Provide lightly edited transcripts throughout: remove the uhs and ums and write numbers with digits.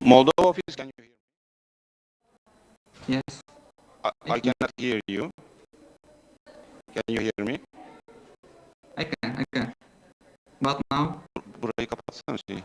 Moldova office, can you hear me? Yes. I cannot hear you. Can you hear me? I can. But now? Burayı kapatsana şeyi.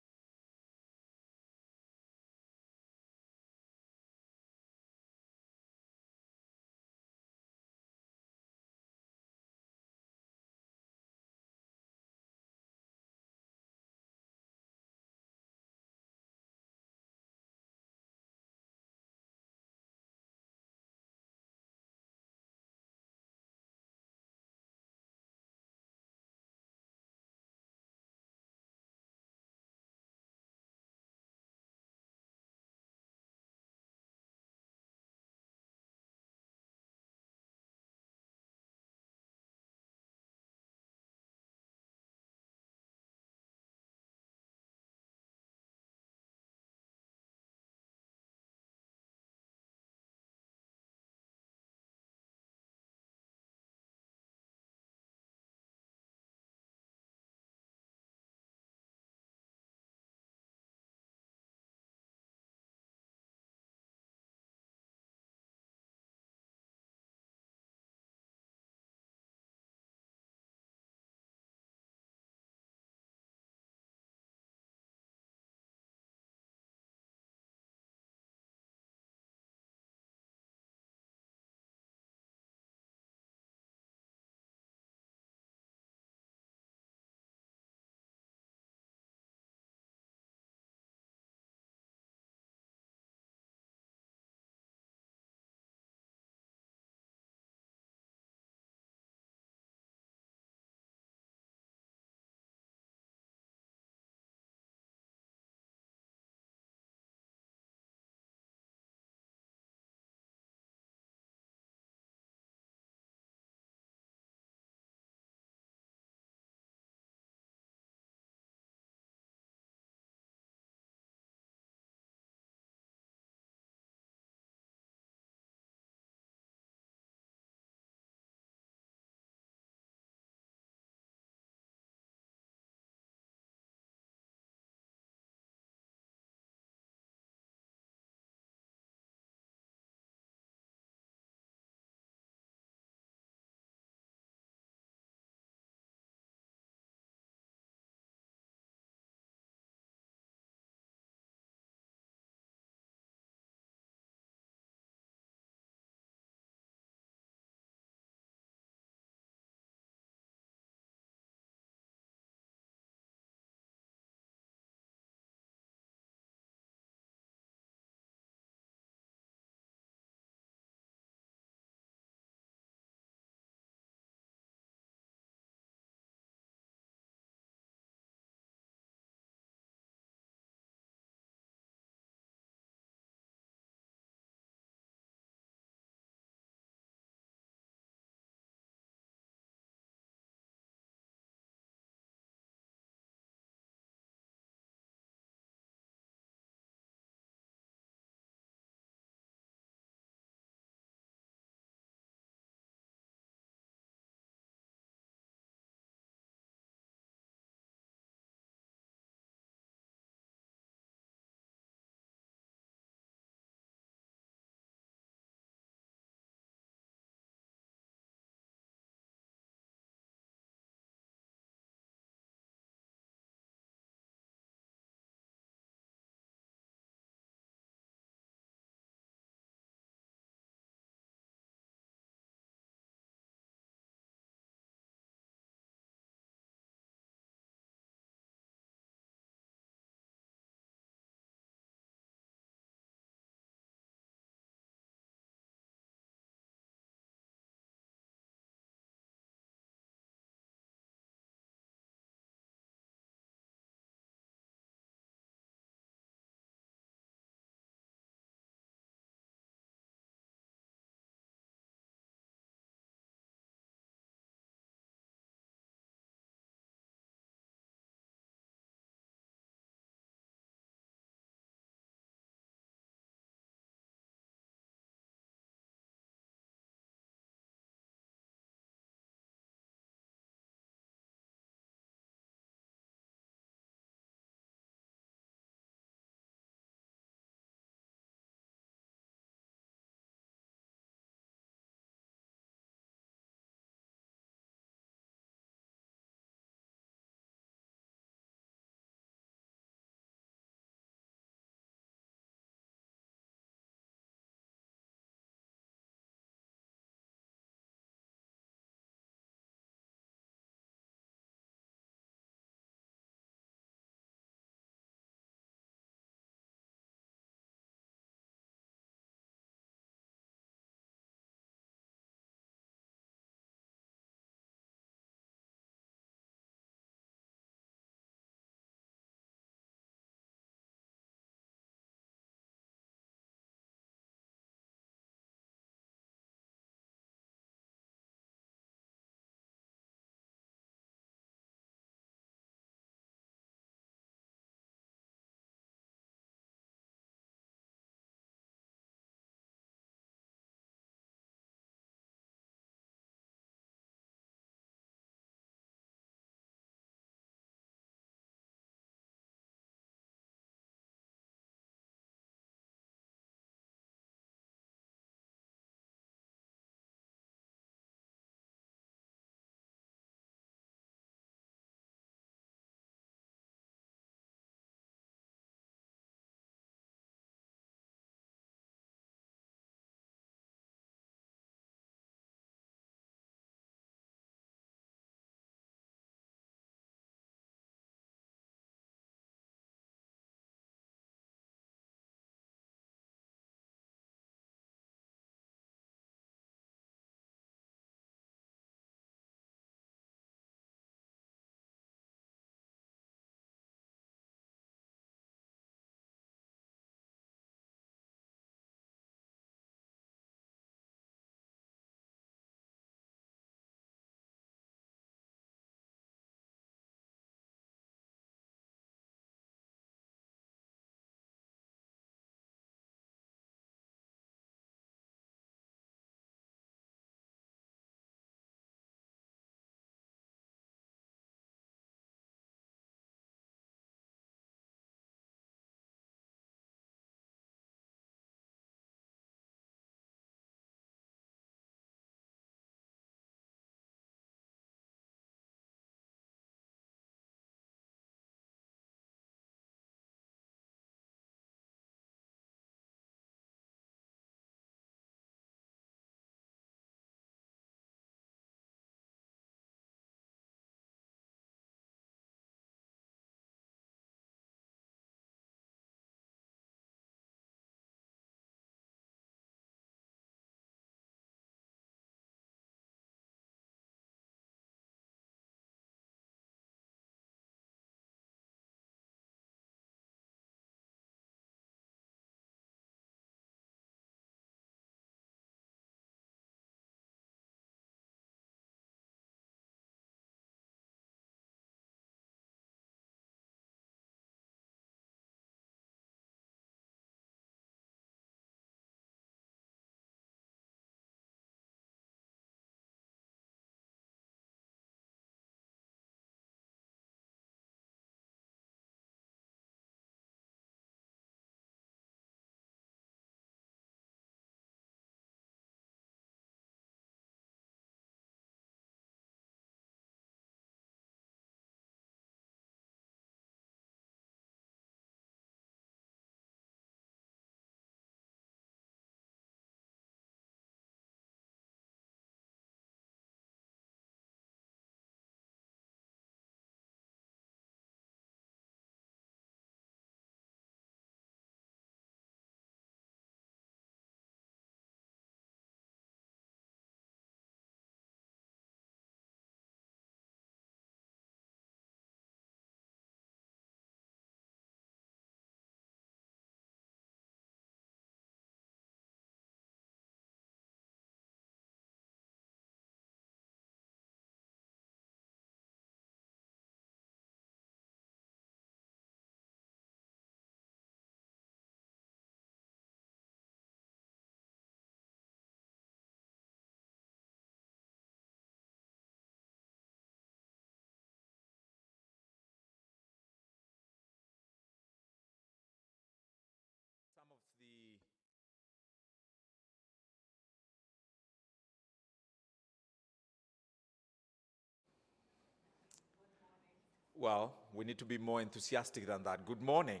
Well, we need to be more enthusiastic than that. Good morning.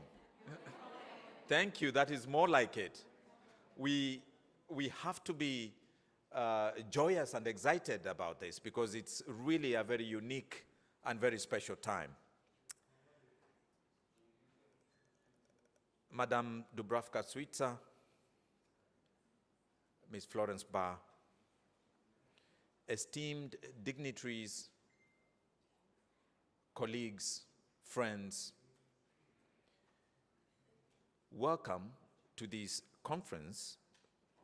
Thank you. That is more like it. We have to be joyous and excited about this because it's really a very unique and very special time. Madam Dubravka-Suica, Ms. Florence Barr, esteemed dignitaries, colleagues, friends, welcome to this conference,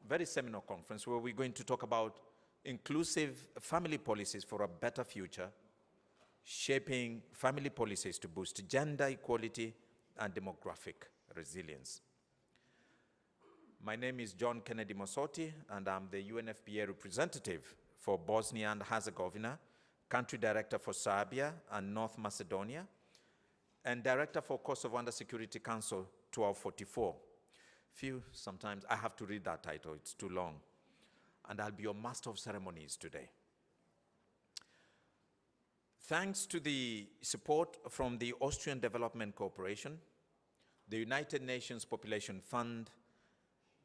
very seminar conference, where we're going to talk about inclusive family policies for a better future, shaping family policies to boost gender equality and demographic resilience. My name is John Kennedy Mosotti, and I'm the UNFPA representative for Bosnia and Herzegovina, country director for Serbia and North Macedonia, and director for Kosovo under Security Council 1244. Sometimes I have to read that title, it's too long. And I'll be your master of ceremonies today. Thanks to the support from the Austrian Development Corporation, the United Nations Population Fund,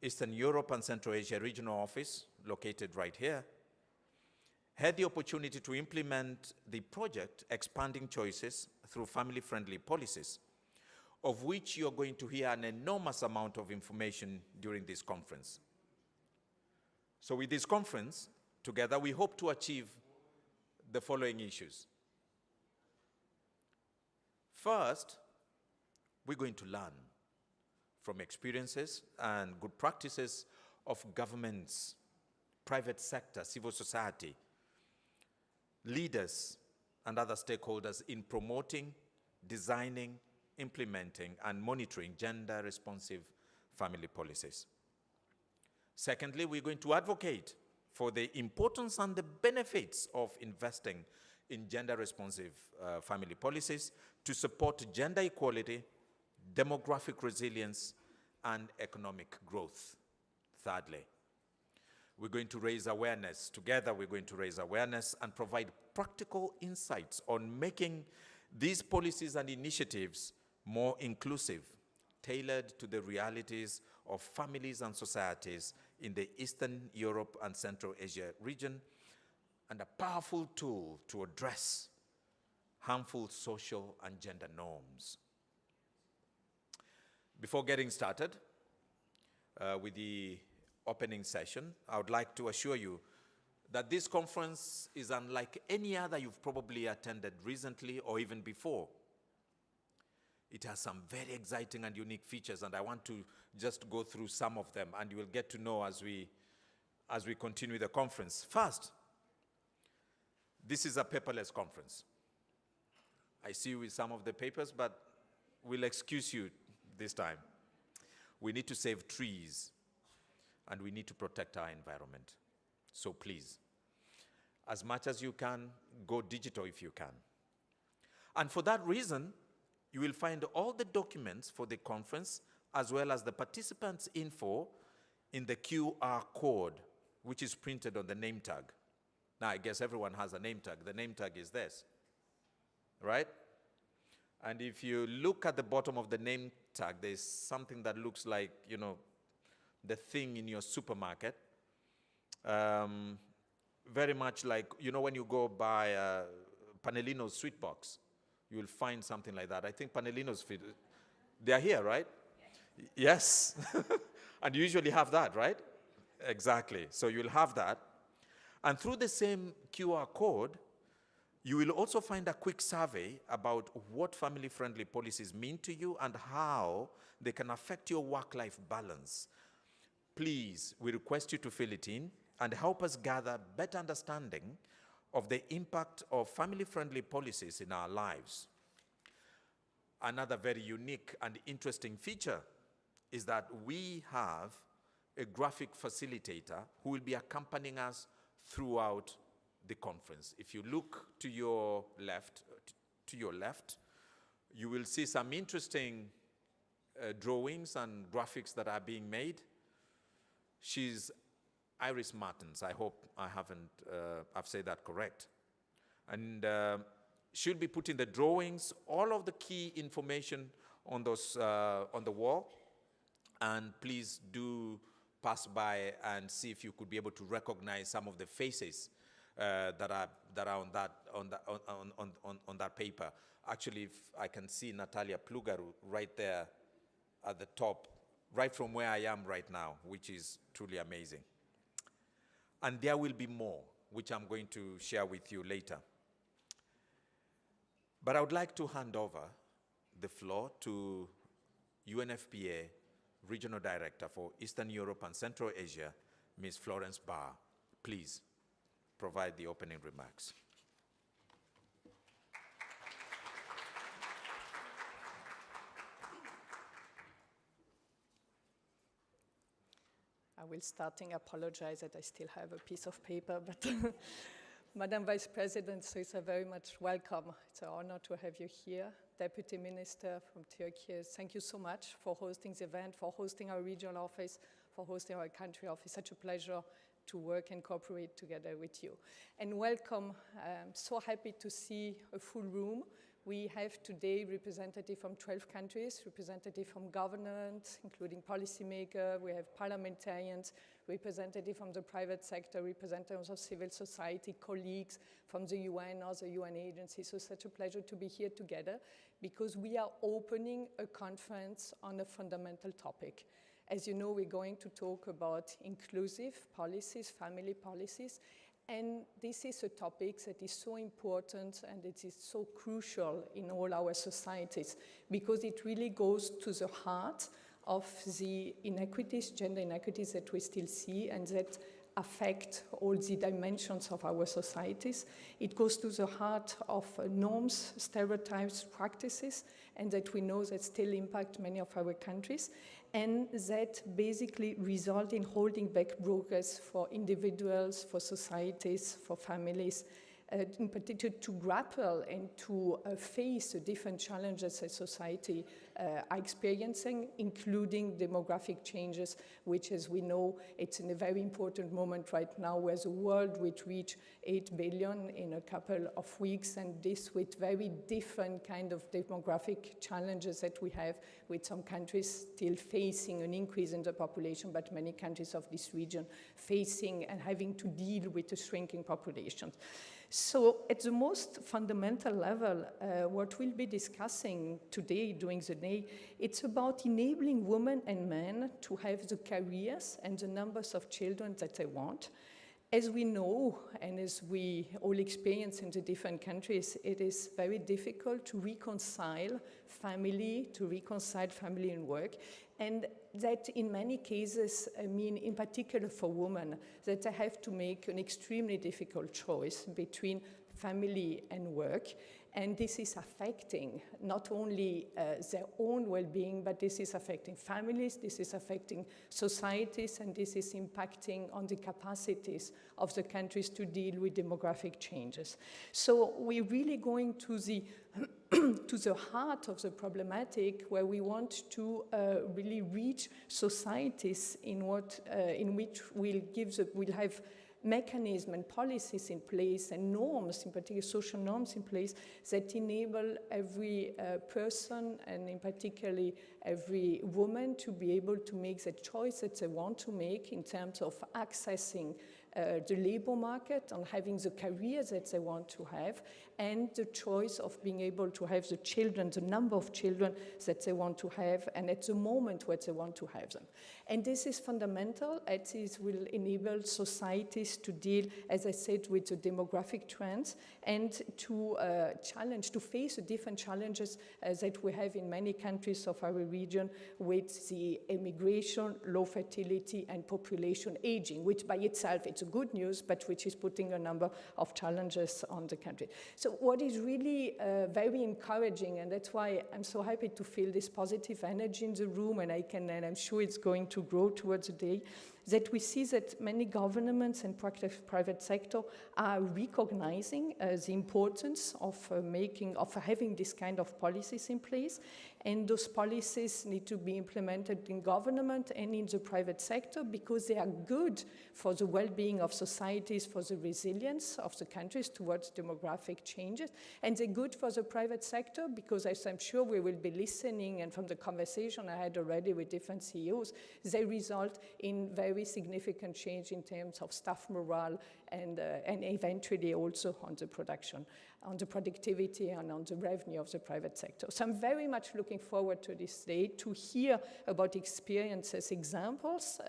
Eastern Europe and Central Asia Regional Office, located right here, had the opportunity to implement the project Expanding Choices through family-friendly policies, of which you're going to hear an enormous amount of information during this conference. So with this conference, together, we hope to achieve the following issues. First, we're going to learn from experiences and good practices of governments, private sector, civil society, leaders, and other stakeholders in promoting, designing, implementing, and monitoring gender-responsive family policies. Secondly, we're going to advocate for the importance and the benefits of investing in gender-responsive family policies to support gender equality, demographic resilience, and economic growth. Thirdly, we're going to raise awareness. Together, we're going to raise awareness and provide practical insights on making these policies and initiatives more inclusive, tailored to the realities of families and societies in the Eastern Europe and Central Asia region, and a powerful tool to address harmful social and gender norms. Before getting started with the opening session, I would like to assure you that this conference is unlike any other you've probably attended recently or even before. It has some very exciting and unique features, and I want to just go through some of them, and you will get to know as we continue the conference. First, this is a paperless conference. I see you with some of the papers, but we'll excuse you this time. We need to save trees, and we need to protect our environment. So please, as much as you can, go digital if you can. And for that reason, you will find all the documents for the conference as well as the participants' info in the QR code, which is printed on the name tag. Now, I guess everyone has a name tag. The name tag is this, right? And if you look at the bottom of the name tag, there's something that looks like, the thing in your supermarket. Very much like, when you go buy Panelino's sweet box, you will find something like that. I think Panelino's, they are here, right? Yes. And you usually have that, right? Exactly. So you'll have that. And through the same QR code, you will also find a quick survey about what family-friendly policies mean to you and how they can affect your work-life balance. Please, we request you to fill it in and help us gather better understanding of the impact of family-friendly policies in our lives. Another very unique and interesting feature is that we have a graphic facilitator who will be accompanying us throughout the conference. If you look to your left, you will see some interesting drawings and graphics that are being made. She's Iris Martins. I hope I've said that correct. And should be put in the drawings, all of the key information on those on the wall. And please do pass by and see if you could be able to recognize some of the faces that are on that paper. Actually, if I can see Natalia Plugaru right there at the top, right from where I am right now, which is truly amazing. And there will be more, which I'm going to share with you later. But I would like to hand over the floor to UNFPA Regional Director for Eastern Europe and Central Asia, Ms. Florence Barr. Please provide the opening remarks. I will starting apologize that I still have a piece of paper, but Madam Vice President, so it's a very much welcome. It's an honor to have you here. Deputy Minister from Turkey, thank you so much for hosting the event, for hosting our regional office, for hosting our country office. Such a pleasure to work and cooperate together with you. And welcome, I'm so happy to see a full room. We have today representatives from 12 countries, representatives from government, including policymakers. We have parliamentarians, representatives from the private sector, representatives of civil society, colleagues from the UN, other UN agencies. So such a pleasure to be here together because we are opening a conference on a fundamental topic. As you know, we're going to talk about inclusive policies, family policies. And this is a topic that is so important and it is so crucial in all our societies because it really goes to the heart of the inequities, gender inequities that we still see and that affect all the dimensions of our societies. It goes to the heart of norms, stereotypes, practices, and that we know that still impact many of our countries, and that basically result in holding back progress for individuals, for societies, for families, in particular to grapple and to face the different challenges that society are experiencing, including demographic changes, which, as we know, it's in a very important moment right now where the world will reach 8 billion in a couple of weeks, and this with very different kind of demographic challenges that we have, with some countries still facing an increase in the population, but many countries of this region facing and having to deal with a shrinking population. So at the most fundamental level, what we'll be discussing today during the day, it's about enabling women and men to have the careers and the numbers of children that they want. As we know, and as we all experience in the different countries, it is very difficult to reconcile family and work. And that in many cases, I mean, in particular for women, that they have to make an extremely difficult choice between family and work. And this is affecting not only their own well-being, but this is affecting families, this is affecting societies, and this is impacting on the capacities of the countries to deal with demographic changes. So we're really going to the to the heart of the problematic, where we want to really reach societies in which we'll have mechanisms and policies in place and norms, in particular social norms in place, that enable every person and in particularly every woman to be able to make the choice that they want to make in terms of accessing the labor market, on having the career that they want to have, and the choice of being able to have the children, the number of children that they want to have, and at the moment where they want to have them. And this is fundamental. It will enable societies to deal, as I said, with the demographic trends and to face the different challenges that we have in many countries of our region with the immigration, low fertility, and population aging, which by itself it's good news, but which is putting a number of challenges on the country. So what is really very encouraging, and that's why I'm so happy to feel this positive energy in the room, and I'm sure it's going to grow towards the day, that we see that many governments and private sector are recognizing the importance of having this kind of policies in place, and those policies need to be implemented in government and in the private sector because they are good for the well-being of societies, for the resilience of the countries towards demographic changes, and they're good for the private sector because, as I'm sure we will be listening, and from the conversation I had already with different CEOs, they result in very significant change in terms of staff morale and eventually also on the production, on the productivity and on the revenue of the private sector. So I'm very much looking forward to this day to hear about experiences, examples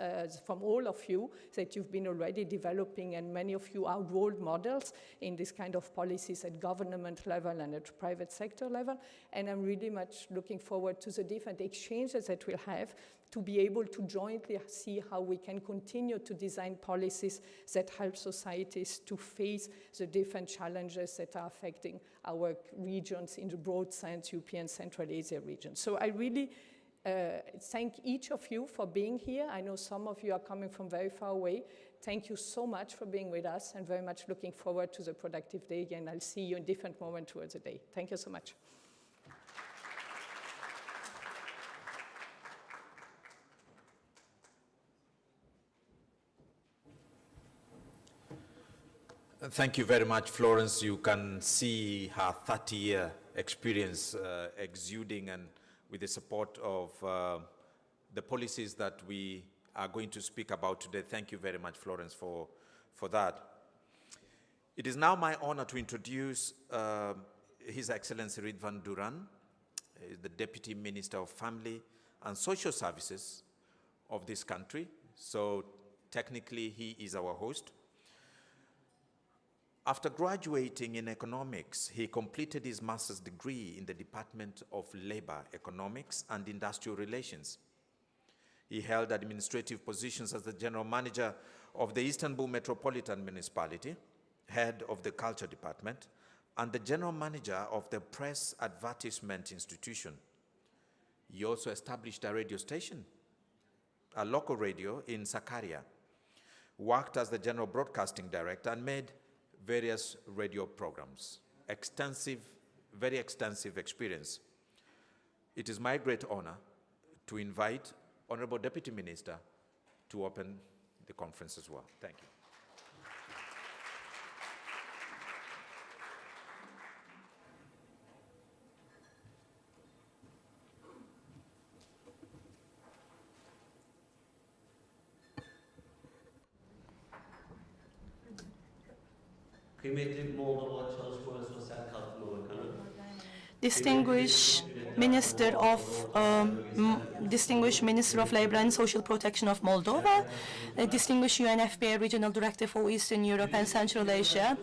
from all of you that you've been already developing, and many of you are role models in this kind of policies at government level and at private sector level. And I'm really much looking forward to the different exchanges that we'll have to be able to jointly see how we can continue to design policies that help societies to face the different challenges that are affecting our regions in the broad sense, European Central Asia region. So I really thank each of you for being here. I know some of you are coming from very far away. Thank you so much for being with us, and very much looking forward to the productive day again. I'll see you in different moments towards the day. Thank you so much. Thank you very much, Florence. You can see her 30-year experience exuding, and with the support of the policies that we are going to speak about today. Thank you very much, Florence, for that. It is now my honor to introduce His Excellency Ridvan Duran, the Deputy Minister of Family and Social Services of this country. So technically, he is our host. After graduating in economics, he completed his master's degree in the Department of Labor, Economics, and Industrial Relations. He held administrative positions as the General Manager of the Istanbul Metropolitan Municipality, Head of the Culture Department, and the General Manager of the Press Advertisement Institution. He also established a radio station, a local radio in Sakarya, worked as the General Broadcasting Director, and made various radio programs. Very extensive experience. It is my great honor to invite Honorable Deputy Minister to open the conference as well. Thank you. Distinguished Minister of Labor and Social Protection of Moldova, distinguished UNFPA Regional Director for Eastern Europe and Central Asia,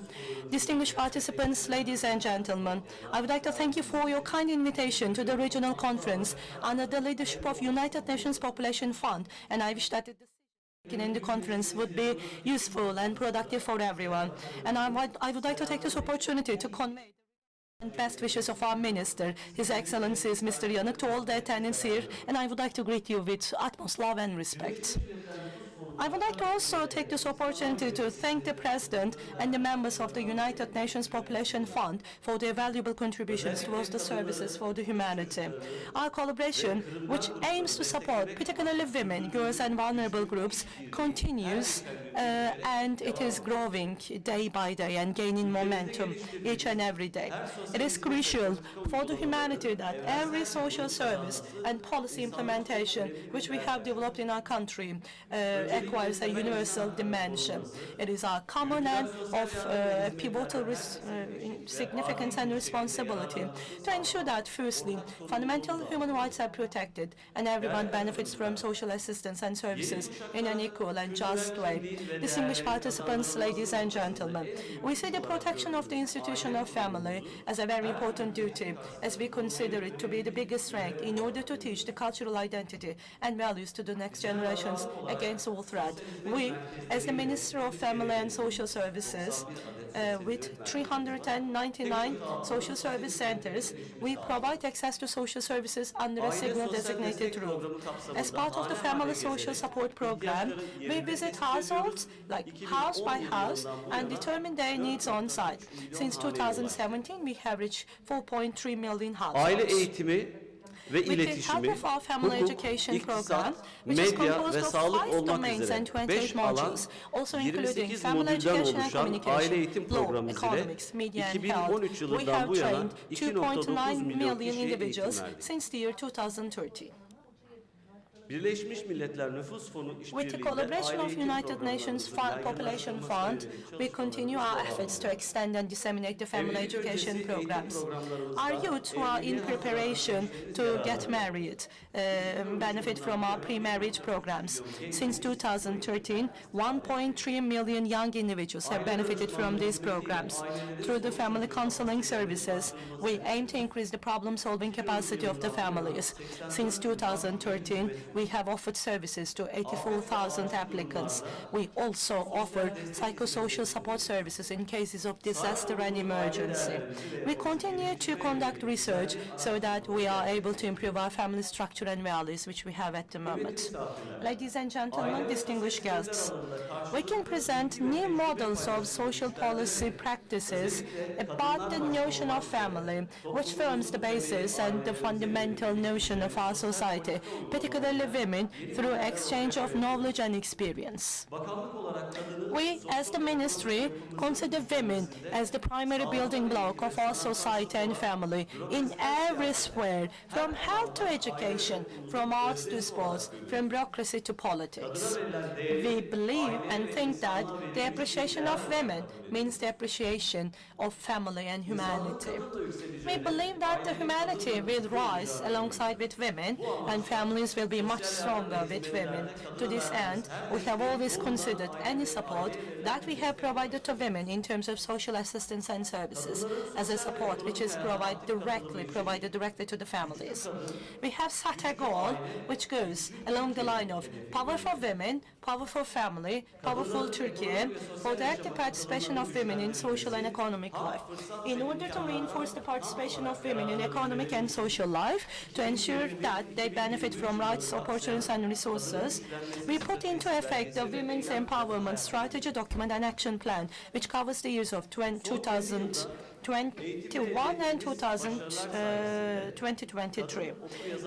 distinguished participants, ladies and gentlemen, I would like to thank you for your kind invitation to the regional conference under the leadership of United Nations Population Fund, and I wish that the decision in the conference would be useful and productive for everyone. And I would like to take this opportunity to convey and best wishes of our Minister, His Excellency Mr. Yanık, to all the attendants here, and I would like to greet you with utmost love and respect. I would like to also take this opportunity to thank the President and the members of the United Nations Population Fund for their valuable contributions towards the services for the humanity. Our collaboration, which aims to support particularly women, girls and vulnerable groups, continues and it is growing day by day and gaining momentum each and every day. It is crucial for the humanity that every social service and policy implementation which we have developed in our country acquires a universal dimension. It is our common and of pivotal significance and responsibility to ensure that, firstly, fundamental human rights are protected and everyone benefits from social assistance and services in an equal and just way. Distinguished participants, ladies and gentlemen, we see the protection of the institution of family as a very important duty, as we consider it to be the biggest strength in order to teach the cultural identity and values to the next generations against all threat. We, as the Minister of Family and Social Services, with 399 social service centers, we provide access to social services under a single designated roof. As part of the Family Social Support Program, we visit households, like house by house, and determine their needs on site. Since 2017, we have reached 4.3 million households. Aile eğitimi ve With the help iletişimi, of our family hukuk, education iktisat, program, which is medya composed ve of sağlık 5 olmak domains üzere and 28 5 alan, modules, also including 28 family modülden education and oluşan aile communication, eğitim law, programımız ile economics, media and 2013 health. We yılından have bu yana trained 2.9 2.9 milyon million kişiye eğitim individuals verdik. since the year 2013. Birleşmiş Milletler Nüfus Fonu With the işbirliğiyle collaboration aile of eğitim United Nations programlarımızın Population yaygınlaştırılması Fund, yönelik we continue our efforts to extend and disseminate the family Evlilik education öncesi programs. eğitim programlarımızda Our youth who are in preparation to get married benefit from our pre-marriage programs. Since 2013, 1.3 million young individuals have benefited from these programs. Through the family counseling services, we aim to increase the problem-solving capacity of the families. Since 2013, we have offered services to 84,000 applicants. We also offer psychosocial support services in cases of disaster and emergency. We continue to conduct research so that we are able to improve our family structure and values, which we have at the moment. Ladies and gentlemen, distinguished guests, we can present new models of social policy practices about the notion of family, which forms the basis and the fundamental notion of our society, particularly women, through exchange of knowledge and experience. We, as the ministry, consider women as the primary building block of our society and family in every sphere, from health to education, from arts to sports, from bureaucracy to politics. We believe and think that the appreciation of women means the appreciation of family and humanity. We believe that the humanity will rise alongside with women, and families will be much stronger with women. To this end, we have always considered any support that we have provided to women in terms of social assistance and services as a support which is provided directly to the families. We have set a goal which goes along the line of power for women, power for family, powerful Turkey, for the active participation of women in social and economic life. In order to reinforce the participation of women in economic and social life, to ensure that they benefit from rights, opportunities and resources, we put into effect the Women's Empowerment Strategy Document and Action Plan, which covers the years of 2021 and 2023.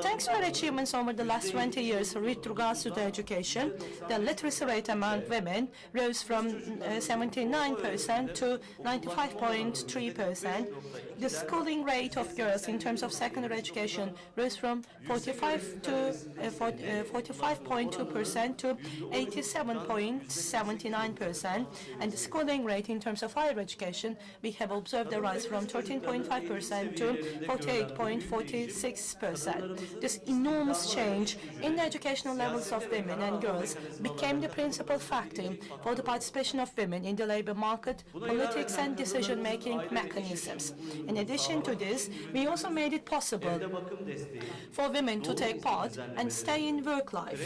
Thanks to our achievements over the last 20 years with regards to the education, the literacy rate among women rose from 79% to 95.3%. The schooling rate of girls in terms of secondary education rose from 45.2% to 87.79%, and the schooling rate in terms of higher education, we have observed a rise from 13.5% to 48.46%. This enormous change in the educational levels of women and girls became the principal factor for the participation of women in the labor market, politics and decision-making mechanisms. In addition to this, we also made it possible for women to take part and stay in work life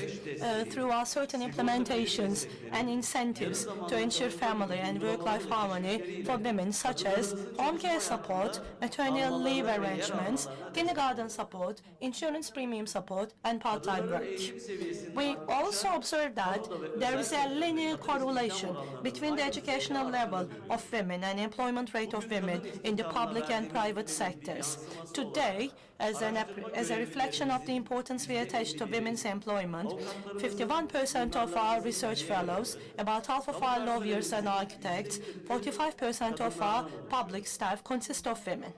through our certain implementations and incentives to ensure family and work-life harmony for women, such as home care support, maternal leave arrangements, kindergarten support, insurance premium support, and part-time work. We also observed that there is a linear correlation between the educational level of women and employment rate of women in the public and private sectors. Today, as a reflection of the importance we attach to women's employment, 51% of our research fellows, about half of our lawyers and architects, 45% of our public staff consist of women.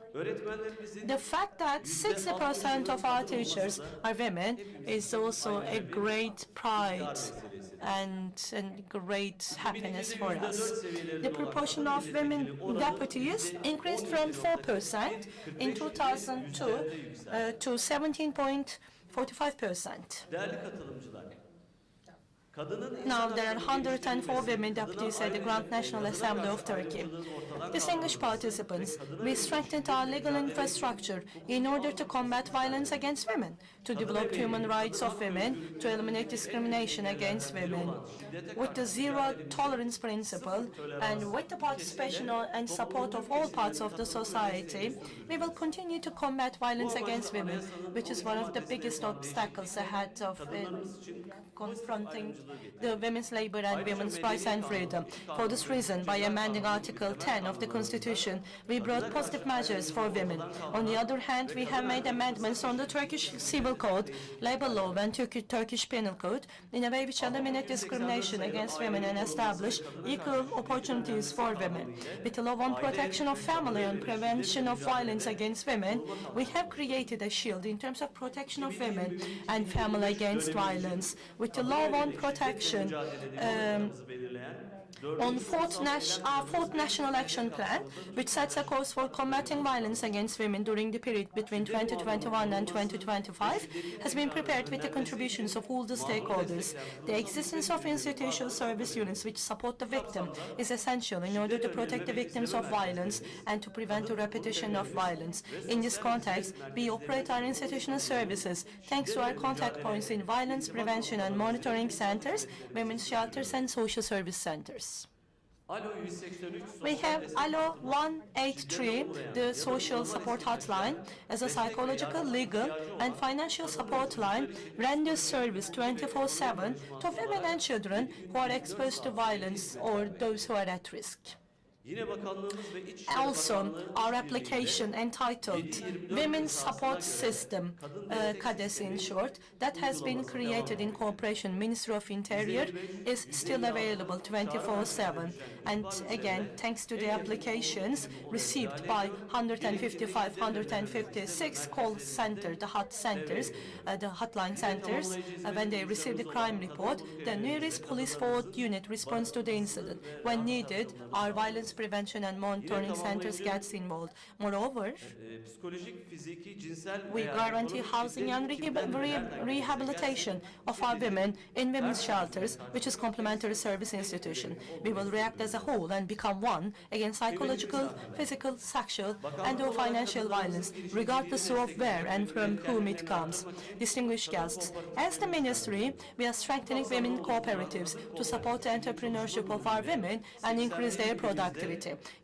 The fact that 60% of our teachers are women is also a great pride and great happiness for us. The proportion of women deputies increased from 4% in 2002 to 17.45%. Now there are 104 women deputies at the Grand National Assembly of Turkey. Distinguished participants, we strengthened our legal infrastructure in order to combat violence against women, to develop human rights of women, to eliminate discrimination against women. With the zero tolerance principle and with the participation and support of all parts of the society, we will continue to combat violence against women, which is one of the biggest obstacles ahead of confronting the women's labor and women's rights and freedom. For this reason, by amending Article 10 of the Constitution, we brought positive measures for women. On the other hand, we have made amendments on the Turkish Civil Code, Labor Law and Turkish Penal Code in a way which eliminate discrimination against women and establish equal opportunities for women. With the law on protection of family and prevention of violence against women, we have created a shield in terms of protection of women and family against violence. With the law on protection on our fourth National Action Plan, which sets a course for combating violence against women during the period between 2021 and 2025, has been prepared with the contributions of all the stakeholders. The existence of institutional service units which support the victim is essential in order to protect the victims of violence and to prevent the repetition of violence. In this context, we operate our institutional services thanks to our contact points in violence prevention and monitoring centers, women's shelters, and social service centers. We have Allo 183, the social support hotline, as a psychological, legal, and financial support line, renders service 24/7 to women and children who are exposed to violence or those who are at risk. Also, our application entitled Women's Support System, KADES in short, that has been created in cooperation Ministry of Interior, is still available 24/7. And again, thanks to the applications received by 155, 156 call center, the hotline centers, when they receive the crime report, the nearest police forward unit responds to the incident. When needed, our violence prevention and monitoring centers gets involved. Moreover, we guarantee housing and rehabilitation of our women in women's shelters, which is complementary service institution. We will react as a whole and become one against psychological, physical, sexual, and/or financial violence, regardless of where and from whom it comes. Distinguished guests, as the Ministry, we are strengthening women cooperatives to support the entrepreneurship of our women and increase their productivity.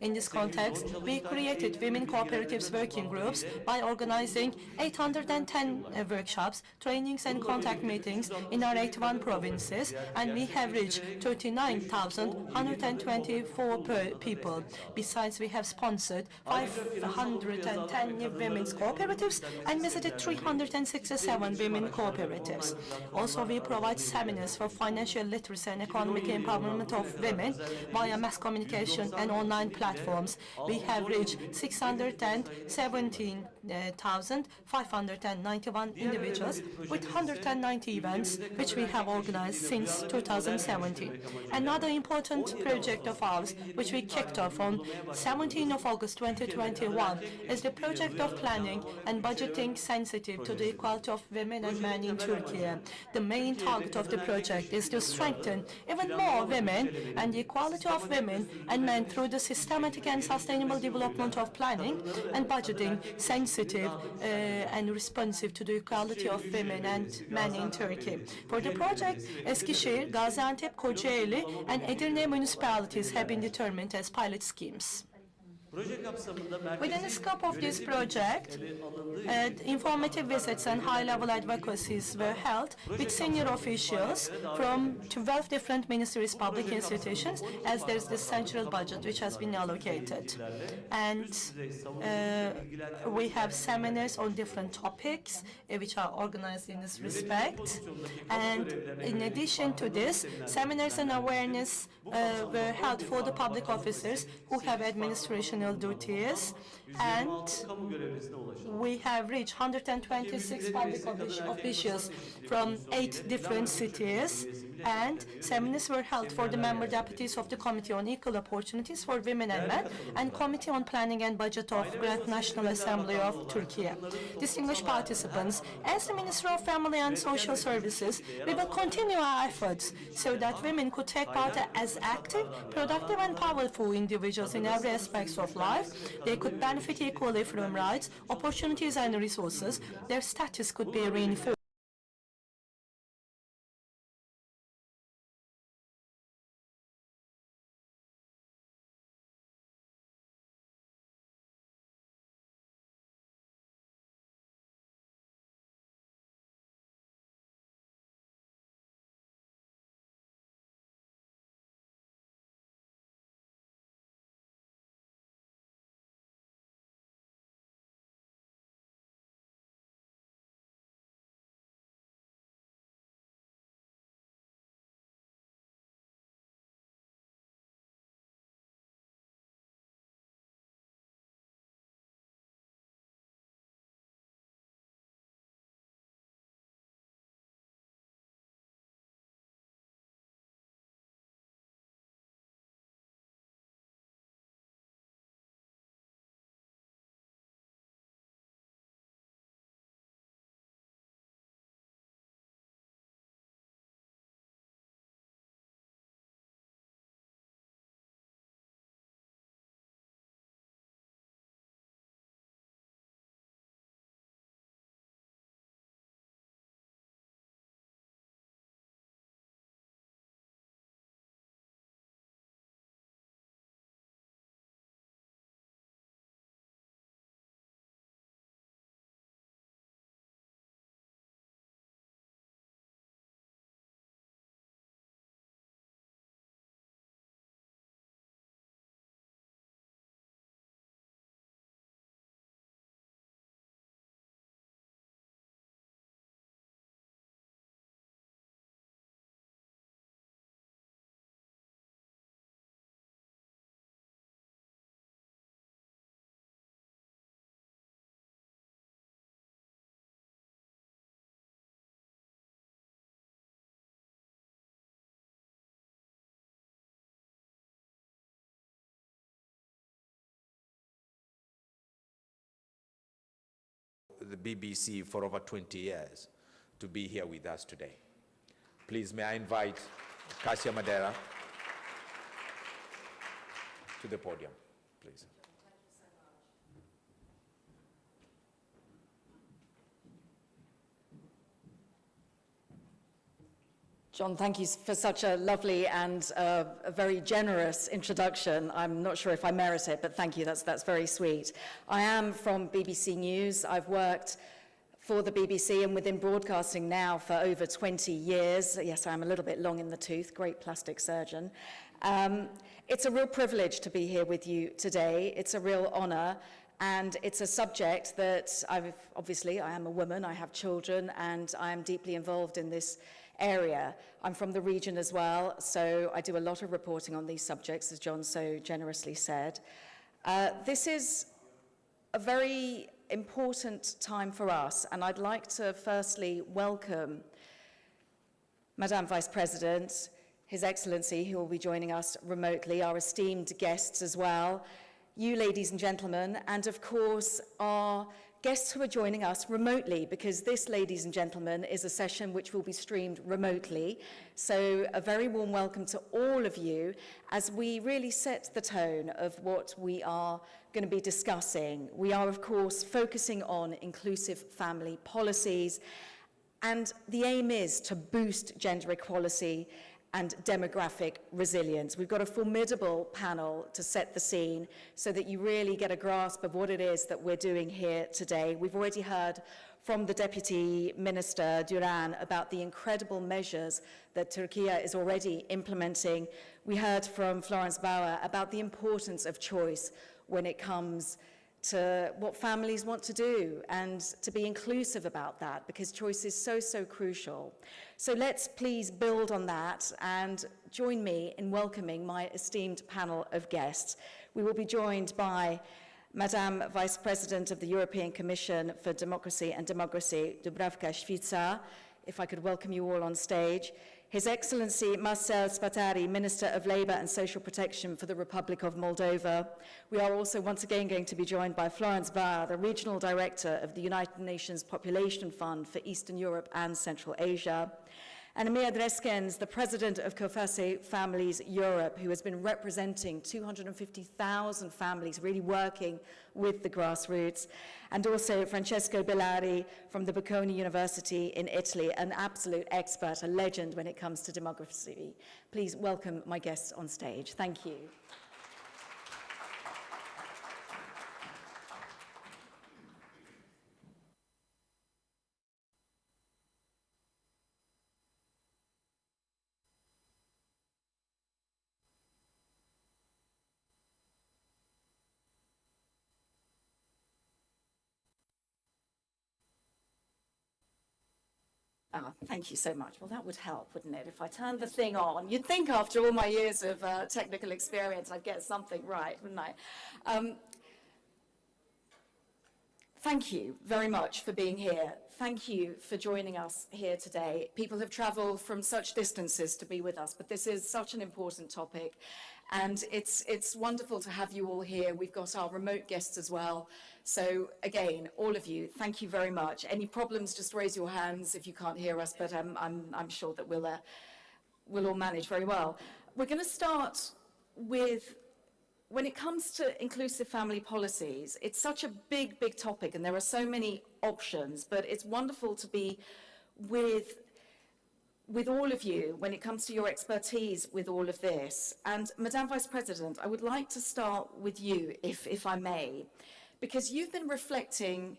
In this context, we created women cooperatives working groups by organizing 810 workshops, trainings, and contact meetings in our 81 provinces, and we have reached 39,124 people. Besides, we have sponsored 510 women's cooperatives and visited 367 women cooperatives. Also, we provide seminars for financial literacy and economic empowerment of women via mass communication and online platforms. We have reached 617,591 individuals with 190 events, which we have organized since 2017. Another important project of ours, which we kicked off on 17 of August 2021, is the project of planning and budgeting sensitive to the equality of women and men in Turkey. The main target of the project is to strengthen even more women and the equality of women and men through the systematic and sustainable development of planning and budgeting sensitive and responsive to the equality of women and men in Turkey. For the project, Eskişehir, Gaziantep, Kocaeli, and Edirne municipalities have been determined as pilot schemes. Within the scope of this project, informative visits and high-level advocacies were held with senior officials from 12 different ministries, public institutions, as there's the central budget which has been allocated. And we have seminars on different topics which are organized in this respect. And in addition to this, seminars and awareness were held for the public officers who have administrational regional duties, and 126 kamu görevlisine ulaşıldı. we have reached 126 public officials from 8 different cities, and seminars were held for the member deputies of the Committee on Equal Opportunities for Women and Men and Committee on Planning and Budget of Grand National Assembly of Turkey. Distinguished participants, as the Minister of Family and Social Services, we will continue our efforts so that women could take part as active, productive and powerful individuals in every aspect of life. They could benefit equally from rights, opportunities and resources. Their status could be reinforced. The BBC for over 20 years to be here with us today. Please, may I invite Kasia Madera to the podium, please. John, thank you for such a lovely and a very generous introduction. I'm not sure if I merit it, but thank you, that's very sweet. I am from BBC News. I've worked for the BBC and within broadcasting now for over 20 years. Yes, I'm a little bit long in the tooth, great plastic surgeon. It's a real privilege to be here with you today. It's a real honor. And it's a subject that I am a woman, I have children, and I am deeply involved in this area. I'm from the region as well, so I do a lot of reporting on these subjects, as John so generously said. This is a very important time for us, and I'd like to firstly welcome Madame Vice President, His Excellency, who will be joining us remotely, our esteemed guests as well, you ladies and gentlemen, and of course our guests who are joining us remotely, because this, ladies and gentlemen, is a session which will be streamed remotely. So a very warm welcome to all of you as we really set the tone of what we are going to be discussing. We are, of course, focusing on inclusive family policies, and the aim is to boost gender equality and demographic resilience. We've got a formidable panel to set the scene so that you really get a grasp of what it is that we're doing here today. We've already heard from the Deputy Minister Duran about the incredible measures that Turkey is already implementing. We heard from Florence Bauer about the importance of choice when it comes to what families want to do and to be inclusive about that, because choice is so crucial. So let's please build on that and join me in welcoming my esteemed panel of guests. We will be joined by Madam Vice President of the European Commission for Democracy and Demography, Dubravka, if I could welcome you all on stage. His Excellency Marcel Spatari, Minister of Labour and Social Protection for the Republic of Moldova. We are also once again going to be joined by Florence Barr, the Regional Director of the United Nations Population Fund for Eastern Europe and Central Asia. And Amir Dreskens, the President of COFACE Families Europe, who has been representing 250,000 families, really working with the grassroots. And also Francesco Bellari from the Bocconi University in Italy, an absolute expert, a legend when it comes to demography. Please welcome my guests on stage. Thank you. Oh, thank you so much. Well, that would help, wouldn't it? If I turned the thing on, you'd think after all my years of technical experience, I'd get something right, wouldn't I? Thank you very much for being here. Thank you for joining us here today. People have traveled from such distances to be with us, but this is such an important topic. And it's wonderful to have you all here. We've got our remote guests as well. So again, all of you, thank you very much. Any problems, just raise your hands if you can't hear us, but I'm sure that we'll all manage very well. We're going to start with, when it comes to inclusive family policies, it's such a big, big topic, and there are so many options, but it's wonderful to be with all of you when it comes to your expertise with all of this. And Madam Vice President, I would like to start with you, if I may, because you've been reflecting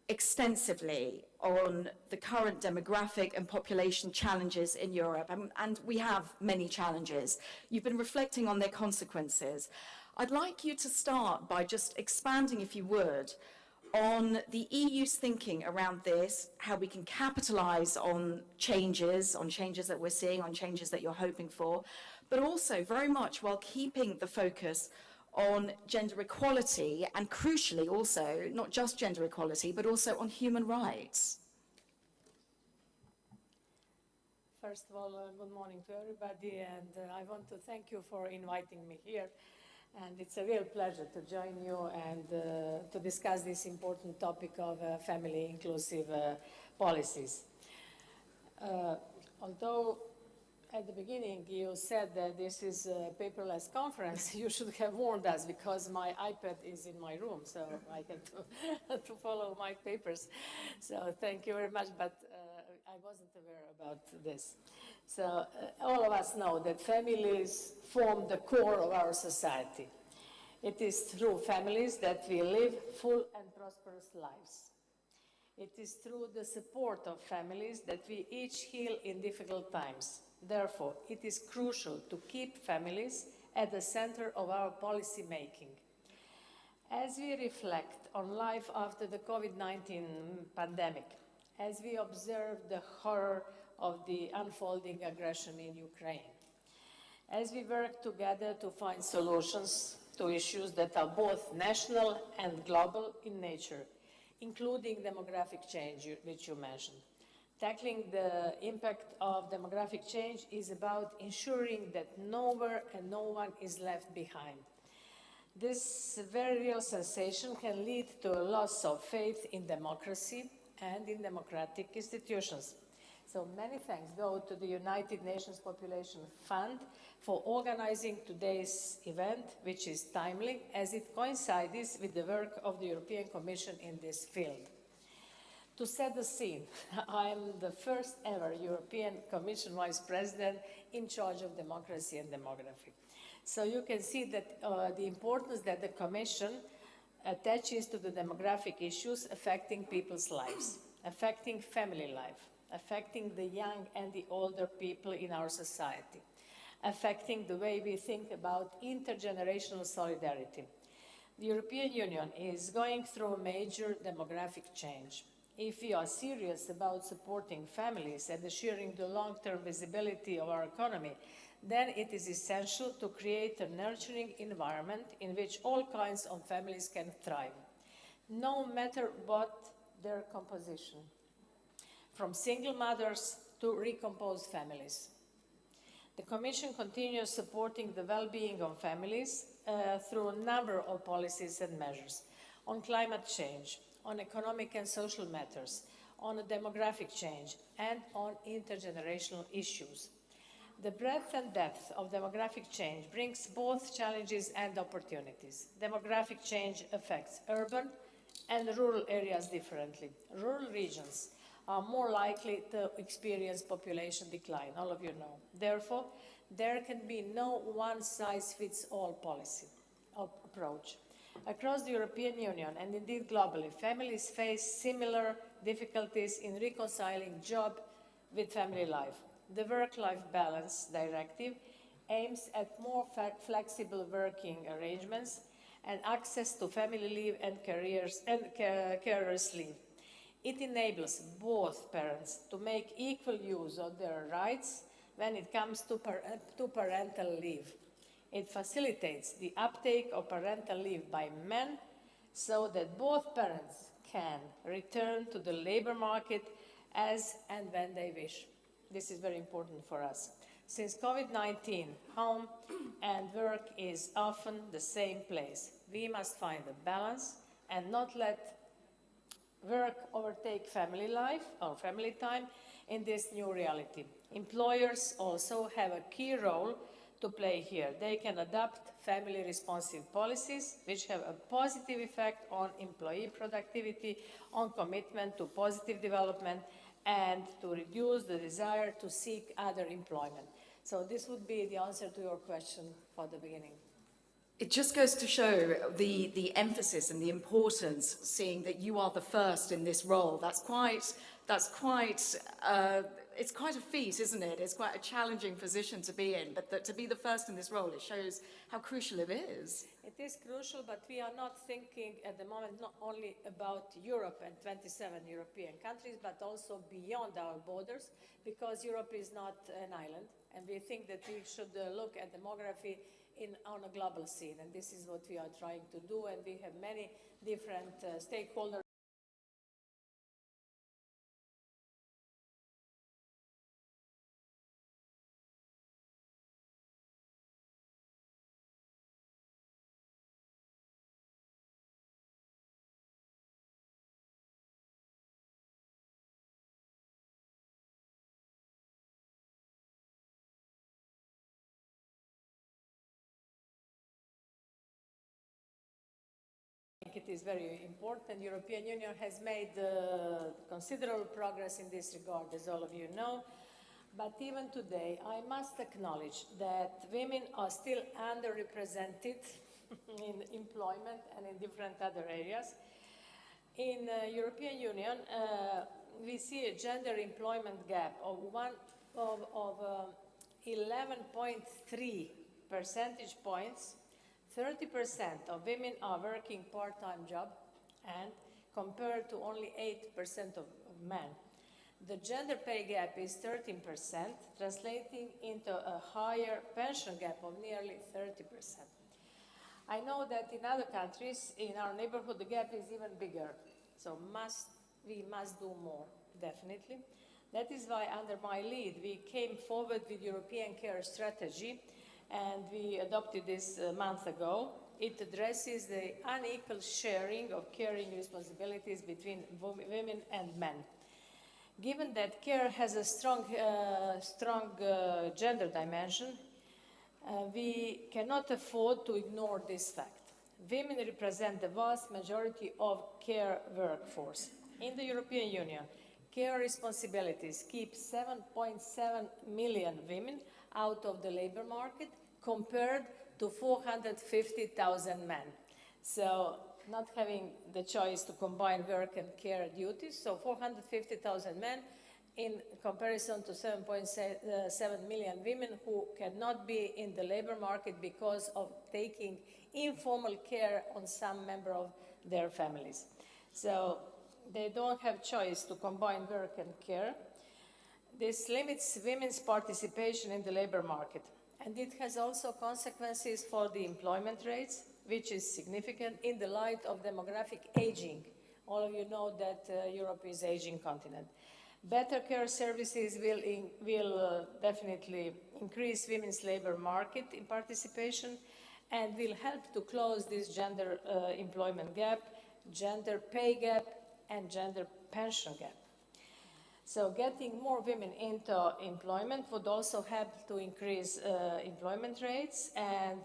extensively on the current demographic and population challenges in Europe, and we have many challenges. You've been reflecting on their consequences. I'd like you to start by just expanding, if you would, on the EU's thinking around this, how we can capitalize on changes that we're seeing, on changes that you're hoping for, but also very much while keeping the focus on gender equality, and crucially also, not just gender equality, but also on human rights. First of all, good morning to everybody, and I want to thank you for inviting me here. And it's a real pleasure to join you and to discuss this important topic of family inclusive policies. Although at the beginning you said that this is a paperless conference, you should have warned us, because my iPad is in my room, so I had to follow my papers. So thank you very much, but I wasn't aware about this. So all of us know that families form the core of our society. It is through families that we live full and prosperous lives. It is through the support of families that we each heal in difficult times. Therefore, it is crucial to keep families at the center of our policy making. As we reflect on life after the COVID-19 pandemic, as we observe the horror of the unfolding aggression in Ukraine, as we work together to find solutions to issues that are both national and global in nature, including demographic change, which you mentioned. Tackling the impact of demographic change is about ensuring that nowhere and no one is left behind. This very real sensation can lead to a loss of faith in democracy and in democratic institutions. So many thanks go to the United Nations Population Fund for organizing today's event, which is timely as it coincides with the work of the European Commission in this field. To set the scene, I am the first ever European Commission Vice President in charge of democracy and demography. So you can see that the importance that the Commission attaches to the demographic issues affecting people's lives, affecting family life, affecting the young and the older people in our society, affecting the way we think about intergenerational solidarity. The European Union is going through a major demographic change. If we are serious about supporting families and assuring the long-term visibility of our economy, then it is essential to create a nurturing environment in which all kinds of families can thrive, no matter what their composition, from single mothers to recomposed families. The Commission continues supporting the well-being of families through a number of policies and measures on climate change, on economic and social matters, on demographic change, and on intergenerational issues. The breadth and depth of demographic change brings both challenges and opportunities. Demographic change affects urban and rural areas differently. Rural regions are more likely to experience population decline, all of you know. Therefore, there can be no one-size-fits-all policy or approach. Across the European Union, and indeed globally, families face similar difficulties in reconciling job with family life. The Work-Life Balance Directive aims at more flexible working arrangements and access to family leave and carers leave. It enables both parents to make equal use of their rights when it comes to parental leave. It facilitates the uptake of parental leave by men so that both parents can return to the labor market as and when they wish. This is very important for us. Since COVID-19, home and work is often the same place. We must find a balance and not let work overtake family life or family time in this new reality. Employers also have a key role to play here. They can adopt family-responsive policies which have a positive effect on employee productivity, on commitment to positive development, and to reduce the desire to seek other employment. So this would be the answer to your question for the beginning. It just goes to show the emphasis and the importance, seeing that you are the first in this role. It's quite a feat, isn't it? It's quite a challenging position to be in, but to be the first in this role, it shows how crucial it is. It is crucial, but we are not thinking at the moment not only about Europe and 27 European countries, but also beyond our borders, because Europe is not an island, and we think that we should look at demography on a global scene, and this is what we are trying to do, and we have many different stakeholders. It is very important. The European Union has made considerable progress in this regard, as all of you know. But even today, I must acknowledge that women are still underrepresented in employment and in different other areas. In the European Union, we see a gender employment gap of 11.3 percentage points. 30% of women are working part-time job, and compared to only 8% of men. The gender pay gap is 13%, translating into a higher pension gap of nearly 30%. I know that in other countries, in our neighborhood, the gap is even bigger. So we must do more, definitely. That is why, under my lead, we came forward with European Care Strategy, and we adopted this a month ago. It addresses the unequal sharing of caring responsibilities between women and men. Given that care has a strong gender dimension, we cannot afford to ignore this fact. Women represent the vast majority of care workforce. In the European Union, care responsibilities keep 7.7 million women out of the labor market, compared to 450,000 men. So not having the choice to combine work and care duties, so 450,000 men in comparison to 7.7 million women who cannot be in the labor market because of taking informal care on some member of their families. So they don't have choice to combine work and care. This limits women's participation in the labor market. And it has also consequences for the employment rates, which is significant in the light of demographic aging. All of you know that Europe is an aging continent. Better care services will definitely increase women's labor market in participation and will help to close this gender employment gap, gender pay gap, and gender pension gap. So getting more women into employment would also help to increase employment rates, and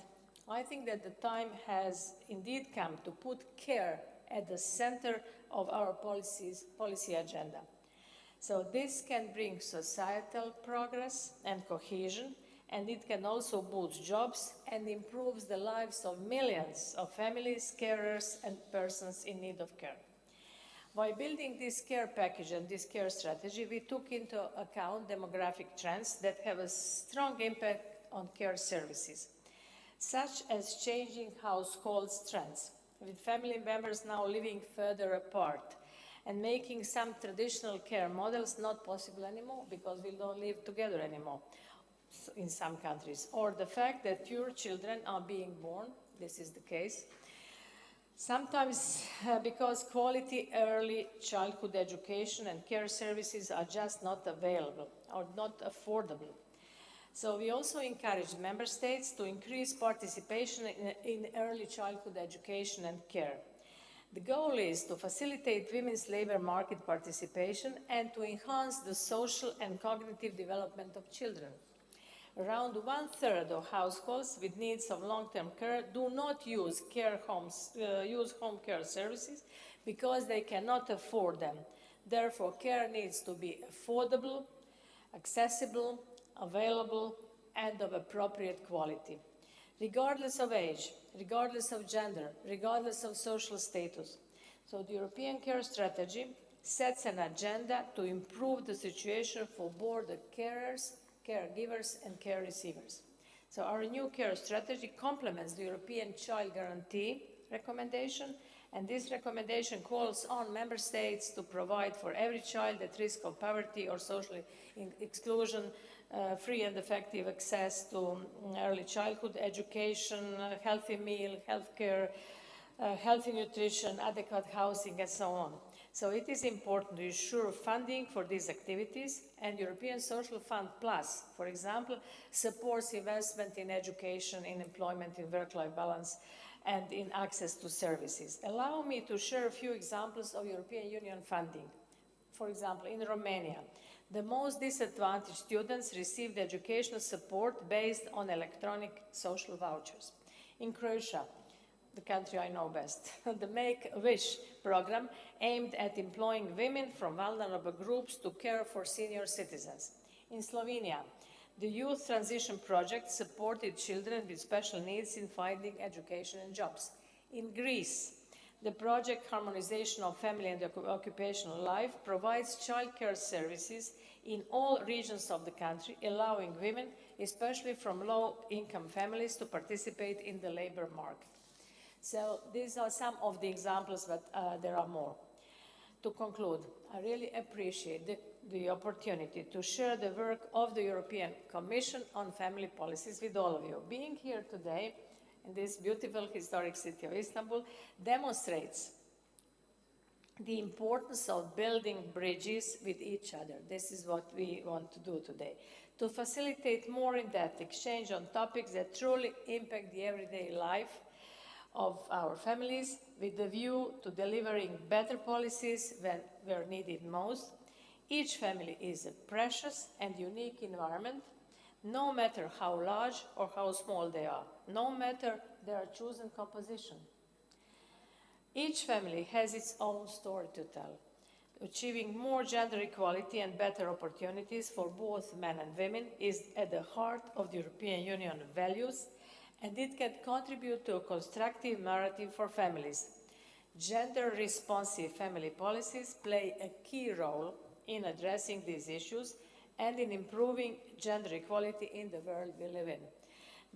I think that the time has indeed come to put care at the center of our policy agenda. So this can bring societal progress and cohesion, and it can also boost jobs and improves the lives of millions of families, carers, and persons in need of care. By building this care package and this care strategy, we took into account demographic trends that have a strong impact on care services, such as changing households trends, with family members now living further apart, and making some traditional care models not possible anymore because we don't live together anymore in some countries, or the fact that fewer children are being born, this is the case, sometimes because quality early childhood education and care services are just not available or not affordable. So we also encourage member states to increase participation in early childhood education and care. The goal is to facilitate women's labor market participation and to enhance the social and cognitive development of children. Around 1/3 of households with needs of long-term care do not use home care services because they cannot afford them. Therefore, care needs to be affordable, accessible, available, and of appropriate quality. Regardless of age, regardless of gender, regardless of social status. So the European Care Strategy sets an agenda to improve the situation for both the carers, caregivers, and care receivers. So our new care strategy complements the European Child Guarantee recommendation, and this recommendation calls on member states to provide for every child at risk of poverty or social exclusion free and effective access to early childhood education, healthy meal, health care, healthy nutrition, adequate housing, and so on. So it is important to ensure funding for these activities, and European Social Fund Plus, for example, supports investment in education, in employment, in work-life balance, and in access to services. Allow me to share a few examples of European Union funding. For example, in Romania, the most disadvantaged students received educational support based on electronic social vouchers. In Croatia, the country I know best, the Make-A-Wish program aimed at employing women from vulnerable groups to care for senior citizens. In Slovenia, the Youth Transition Project supported children with special needs in finding education and jobs. In Greece, the project Harmonization of Family and Occupational Life provides childcare services in all regions of the country, allowing women, especially from low-income families, to participate in the labor market. So these are some of the examples, but there are more. To conclude, I really appreciate the opportunity to share the work of the European Commission on family policies with all of you. Being here today in this beautiful historic city of Istanbul demonstrates the importance of building bridges with each other. This is what we want to do today, to facilitate more in-depth exchange on topics that truly impact the everyday life of our families, with the view to delivering better policies when they're needed most. Each family is a precious and unique environment, no matter how large or how small they are, no matter their chosen composition. Each family has its own story to tell. Achieving more gender equality and better opportunities for both men and women is at the heart of the European Union values, and it can contribute to a constructive narrative for families. Gender-responsive family policies play a key role in addressing these issues and in improving gender equality in the world we live in.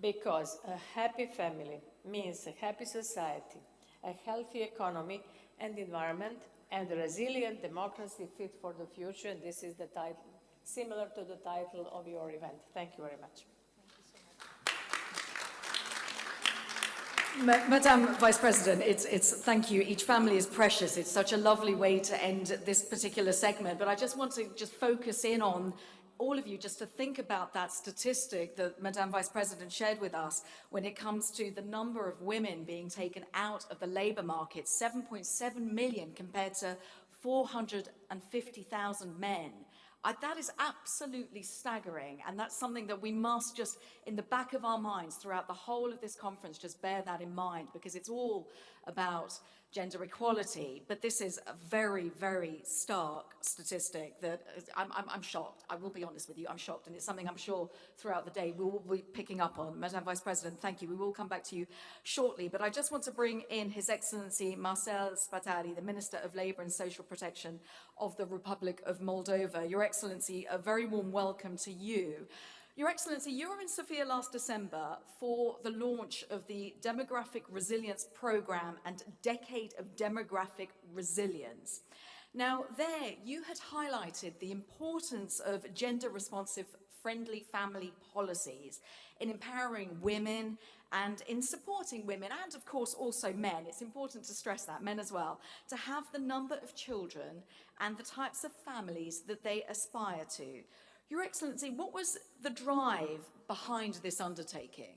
Because a happy family means a happy society, a healthy economy and environment, and a resilient democracy fit for the future. And this is the title, similar to the title of your event. Thank you very much. Thank you so much. Madam Vice President, thank you. Each family is precious. It's such a lovely way to end this particular segment. But I just want to focus in on all of you just to think about that statistic that Madam Vice President shared with us when it comes to the number of women being taken out of the labour market, 7.7 million compared to 450,000 men. That is absolutely staggering, and that's something that we must just, in the back of our minds throughout the whole of this conference, just bear that in mind, because it's all about gender equality. But this is a very, very stark statistic that I'm shocked. I will be honest with you, I'm shocked, and it's something I'm sure throughout the day we will be picking up on. Madam Vice President, thank you. We will come back to you shortly, but I just want to bring in His Excellency Marcel Spatari, the Minister of Labour and Social Protection of the Republic of Moldova. Your Excellency, a very warm welcome to you. Your Excellency, you were in Sofia last December for the launch of the Demographic Resilience Programme and Decade of Demographic Resilience. Now, there you had highlighted the importance of gender-responsive friendly family policies in empowering women and in supporting women and, of course, also men. It's important to stress that, men as well, to have the number of children and the types of families that they aspire to. Your Excellency, what was the drive behind this undertaking?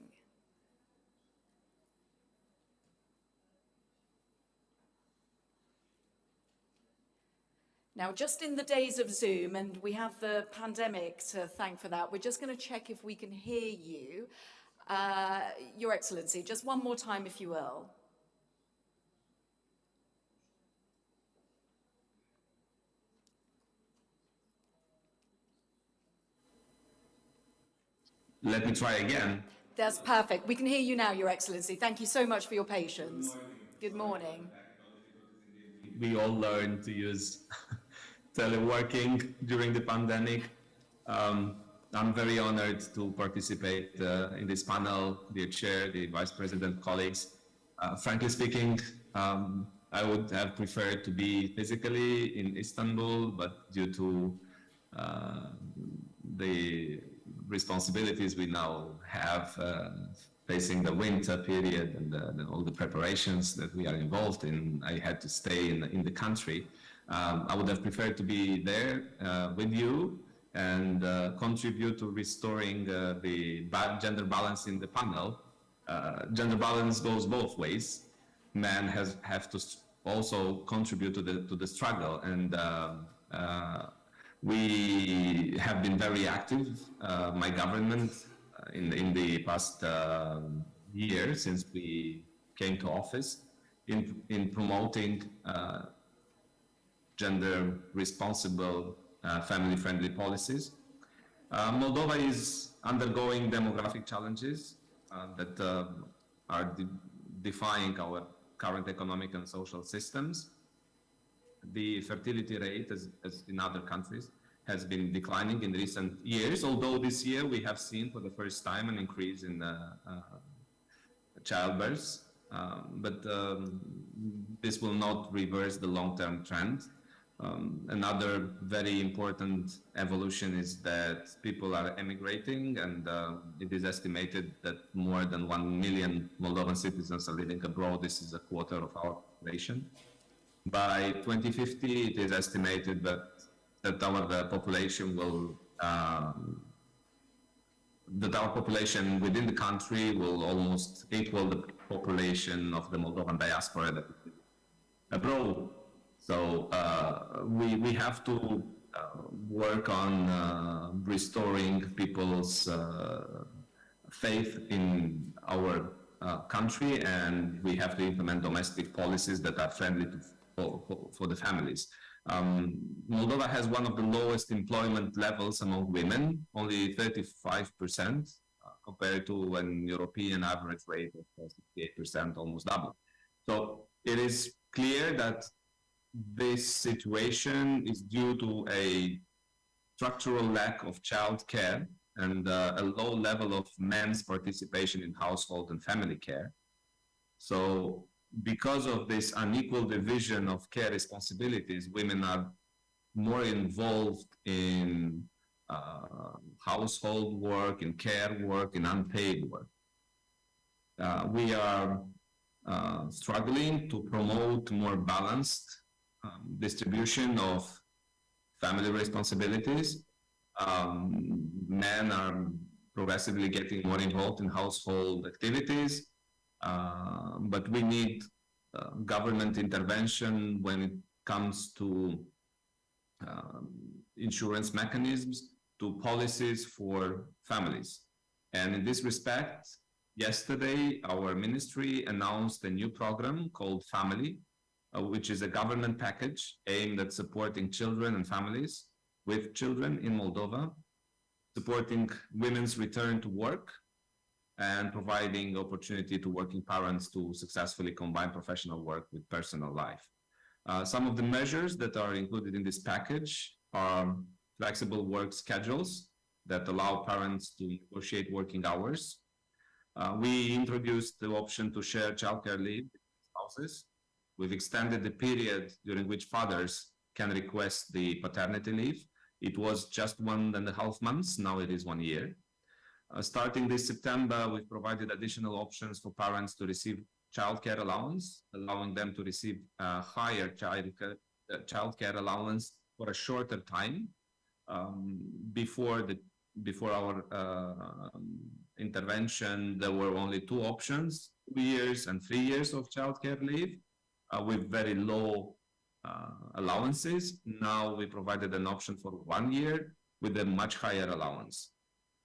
Now, just in the days of Zoom, and we have the pandemic to thank for that, we're just going to check if we can hear you. Your Excellency, just one more time, if you will. Let me try again. That's perfect. We can hear you now, Your Excellency. Thank you so much for your patience. Good morning. We all learned to use teleworking during the pandemic. I'm very honored to participate in this panel, dear Chair, the Vice President, colleagues. Frankly speaking, I would have preferred to be physically in Istanbul, but due to the responsibilities we now have facing the winter period and all the preparations that we are involved in, I had to stay in the country. I would have preferred to be there with you and contribute to restoring the gender balance in the panel. Gender balance goes both ways. Men have to also contribute to the struggle, and we have been very active, my government, in the past year since we came to office, in promoting gender responsible, family-friendly policies. Moldova is undergoing demographic challenges that are defying our current economic and social systems. The fertility rate, as in other countries, has been declining in recent years, although this year we have seen for the first time an increase in childbirth. But this will not reverse the long-term trend. Another very important evolution is that people are emigrating, and it is estimated that more than 1 million Moldovan citizens are living abroad. This is a quarter of our population. By 2050, it is estimated that our population will that our population within the country will almost equal the population of the Moldovan diaspora that is abroad. So we have to work on restoring people's faith in our country, and we have to implement domestic policies that are friendly for the families. Moldova has one of the lowest employment levels among women, only 35%, compared to an European average rate of 68%, almost double. So it is clear that this situation is due to a structural lack of child care and a low level of men's participation in household and family care. So because of this unequal division of care responsibilities, women are more involved in household work, in care work, in unpaid work. We are struggling to promote more balanced distribution of family responsibilities. Men are progressively getting more involved in household activities, but we need government intervention when it comes to insurance mechanisms, to policies for families. And in this respect, yesterday, our ministry announced a new program called Family, which is a government package aimed at supporting children and families with children in Moldova, supporting women's return to work, and providing opportunity to working parents to successfully combine professional work with personal life. Some of the measures that are included in this package are flexible work schedules that allow parents to negotiate working hours. We introduced the option to share childcare leave with spouses. We've extended the period during which fathers can request the paternity leave. It was just 1.5 months, now it is 1 year. Starting this September, we've provided additional options for parents to receive childcare allowance, allowing them to receive a higher childcare allowance for a shorter time. Before our intervention, there were only 2 options, 2 years and 3 years of childcare leave with very low allowances. Now we provided an option for 1 year with a much higher allowance,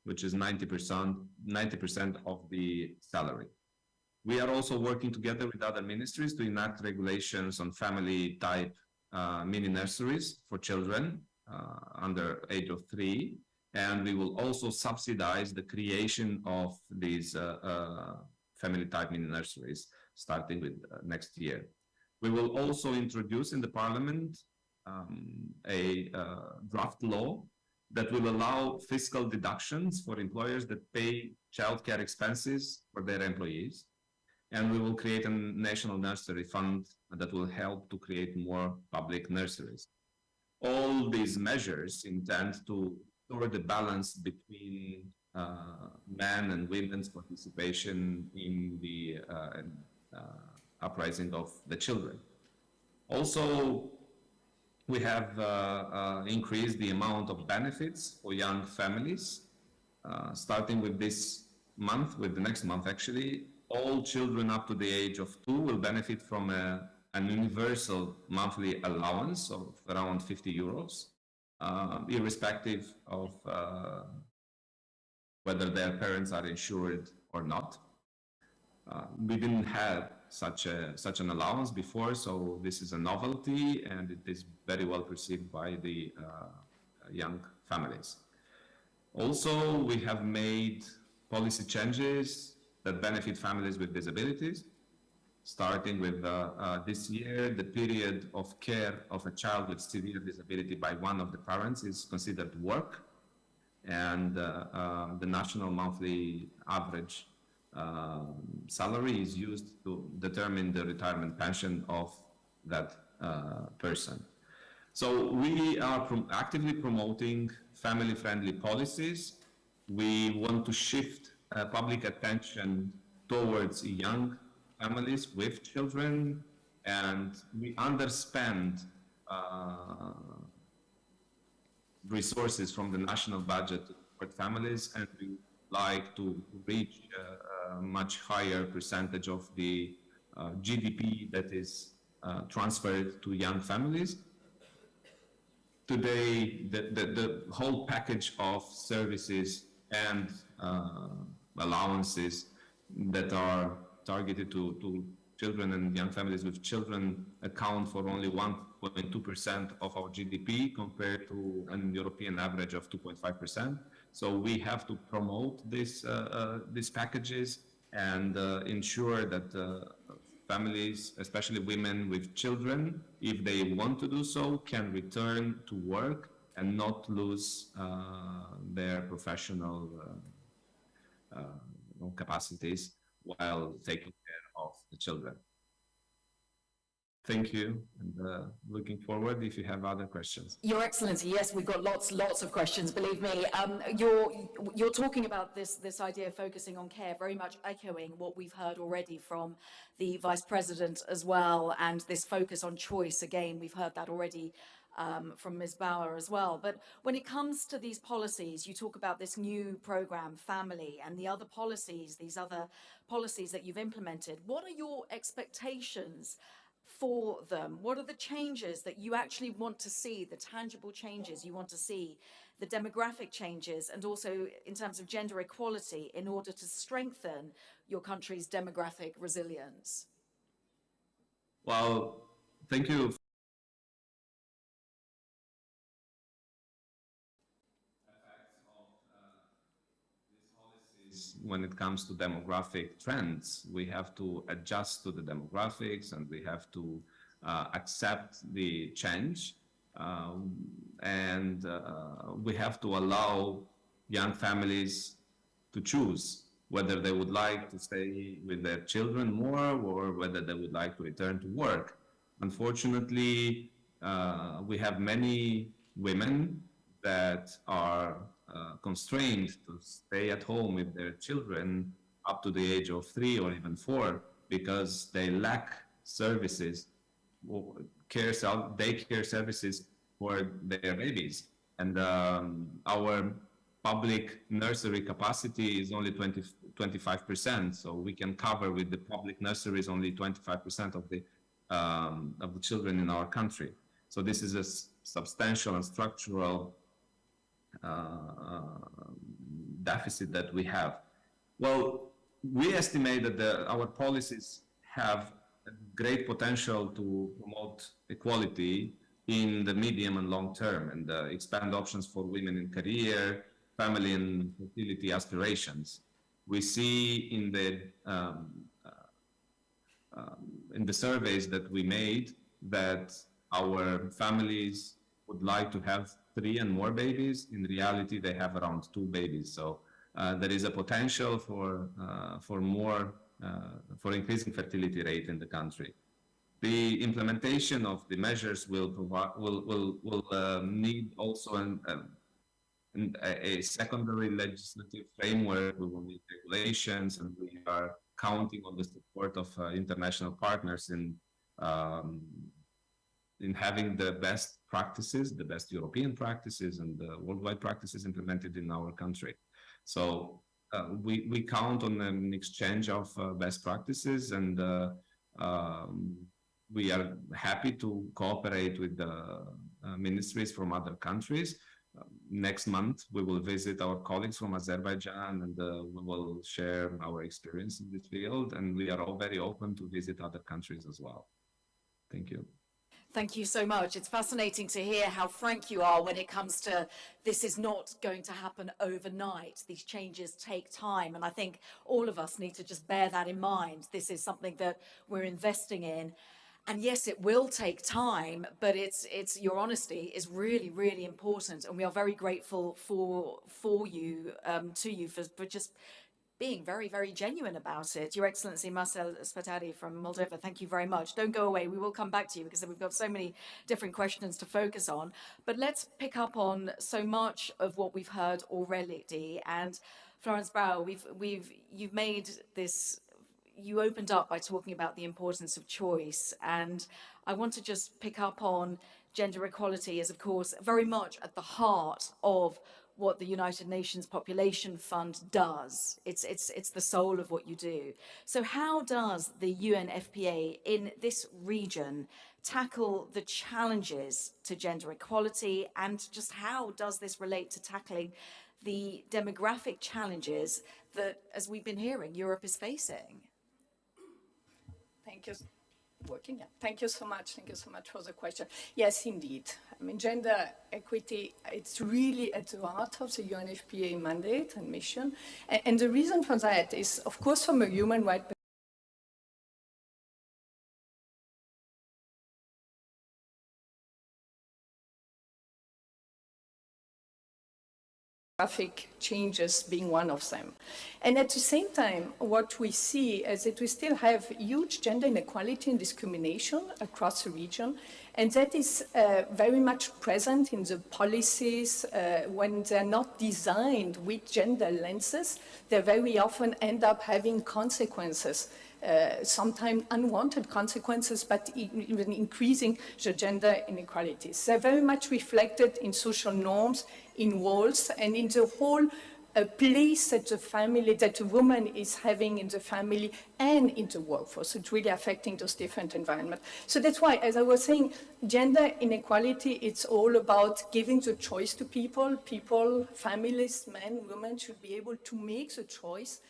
which is 90% of the salary. We are also working together with other ministries to enact regulations on family type mini nurseries for children under age of 3. And we will also subsidize the creation of these family type mini nurseries starting with next year. We will also introduce in the parliament a draft law that will allow fiscal deductions for employers that pay childcare expenses for their employees. And we will create a national nursery fund that will help to create more public nurseries. All these measures intend to restore the balance between men and women's participation in the uprising of the children. Also, we have increased the amount of benefits for young families. Starting with this month, with the next month actually, all children up to the age of 2 will benefit from an universal monthly allowance of around 50 euros, irrespective of whether their parents are insured or not. We didn't have such an allowance before, so this is a novelty and it is very well perceived by the young families. Also, we have made policy changes that benefit families with disabilities. Starting with this year, the period of care of a child with severe disability by one of the parents is considered work, and the national monthly average salary is used to determine the retirement pension of that person. So we are actively promoting family-friendly policies. We want to shift public attention towards young families with children, and we underspend resources from the national budget to support families, and we like to reach a much higher percentage of the GDP that is transferred to young families. Today, the whole package of services and allowances that are targeted to children and young families with children account for only 1.2% of our GDP compared to an European average of 2.5%. So we have to promote these packages and ensure that families, especially women with children, if they want to do so, can return to work and not lose their professional capacities while taking care of the children. Thank you, and looking forward if you have other questions. Your Excellency, yes, we've got lots of questions, believe me. You're talking about this idea of focusing on care, very much echoing what we've heard already from the Vice President as well, and this focus on choice, again, we've heard that already from Ms. Bauer as well. But when it comes to these policies, you talk about this new program, Family, and the other policies, these other policies that you've implemented. What are your expectations for them? What are the changes that you actually want to see, the tangible changes you want to see, the demographic changes, and also in terms of gender equality in order to strengthen your country's demographic resilience? Well, thank you. When it comes to demographic trends, we have to adjust to the demographics, and we have to accept the change, and we have to allow young families to choose whether they would like to stay with their children more or whether they would like to return to work. Unfortunately, we have many women that are constrained to stay at home with their children up to the age of 3 or even 4 because they lack services, daycare services for their babies. And our public nursery capacity is only 25%, so we can cover with the public nurseries only 25% of the children in our country. So this is a substantial and structural deficit that we have. Well, we estimate that our policies have a great potential to promote equality in the medium and long term, and expand options for women in career, family and fertility aspirations. We see in the surveys that we made that our families would like to have 3 and more babies. In reality, they have around 2 babies. So there is a potential for increasing fertility rate in the country. The implementation of the measures will need also a secondary legislative framework. We will need regulations, and we are counting on the support of international partners in having the best practices, the best European practices and the worldwide practices implemented in our country. So we count on an exchange of best practices, and we are happy to cooperate with the ministries from other countries. Next month, we will visit our colleagues from Azerbaijan, and we will share our experience in this field, and we are all very open to visit other countries as well. Thank you. Thank you so much. It's fascinating to hear how frank you are when it comes to this is not going to happen overnight. These changes take time, and I think all of us need to just bear that in mind. This is something that we're investing in. And yes, it will take time, but it's your honesty is really, really important, and we are very grateful for you, to you for just being very, very genuine about it. Your Excellency Marcel Spatari from Moldova, thank you very much. Don't go away. We will come back to you because we've got so many different questions to focus on. But let's pick up on so much of what we've heard already. And Florence Bauer, you've made this. You opened up by talking about the importance of choice, and I want to just pick up on gender equality is, of course, very much at the heart of what the United Nations Population Fund does. It's the soul of what you do. So how does the UNFPA in this region tackle the challenges to gender equality, and just how does this relate to tackling the demographic challenges that, as we've been hearing, Europe is facing? Thank you. Working. Yeah. Thank you so much. Thank you so much for the question. Yes, indeed. I mean, gender equity, it's really at the heart of the UNFPA mandate and mission. And the reason for that is, of course, from a human rights demographic changes being one of them. And at the same time, what we see is that we still have huge gender inequality and discrimination across the region, and that is very much present in the policies when they're not designed with gender lenses. They very often end up having consequences, sometimes unwanted consequences, but even increasing the gender inequalities. They're very much reflected in social norms, in roles, and in the whole place that the family, that the woman is having in the family and in the workforce. It's really affecting those different environments. So that's why, as I was saying, gender inequality, it's all about giving the choice to people. People, families, men, women should be able to make the choice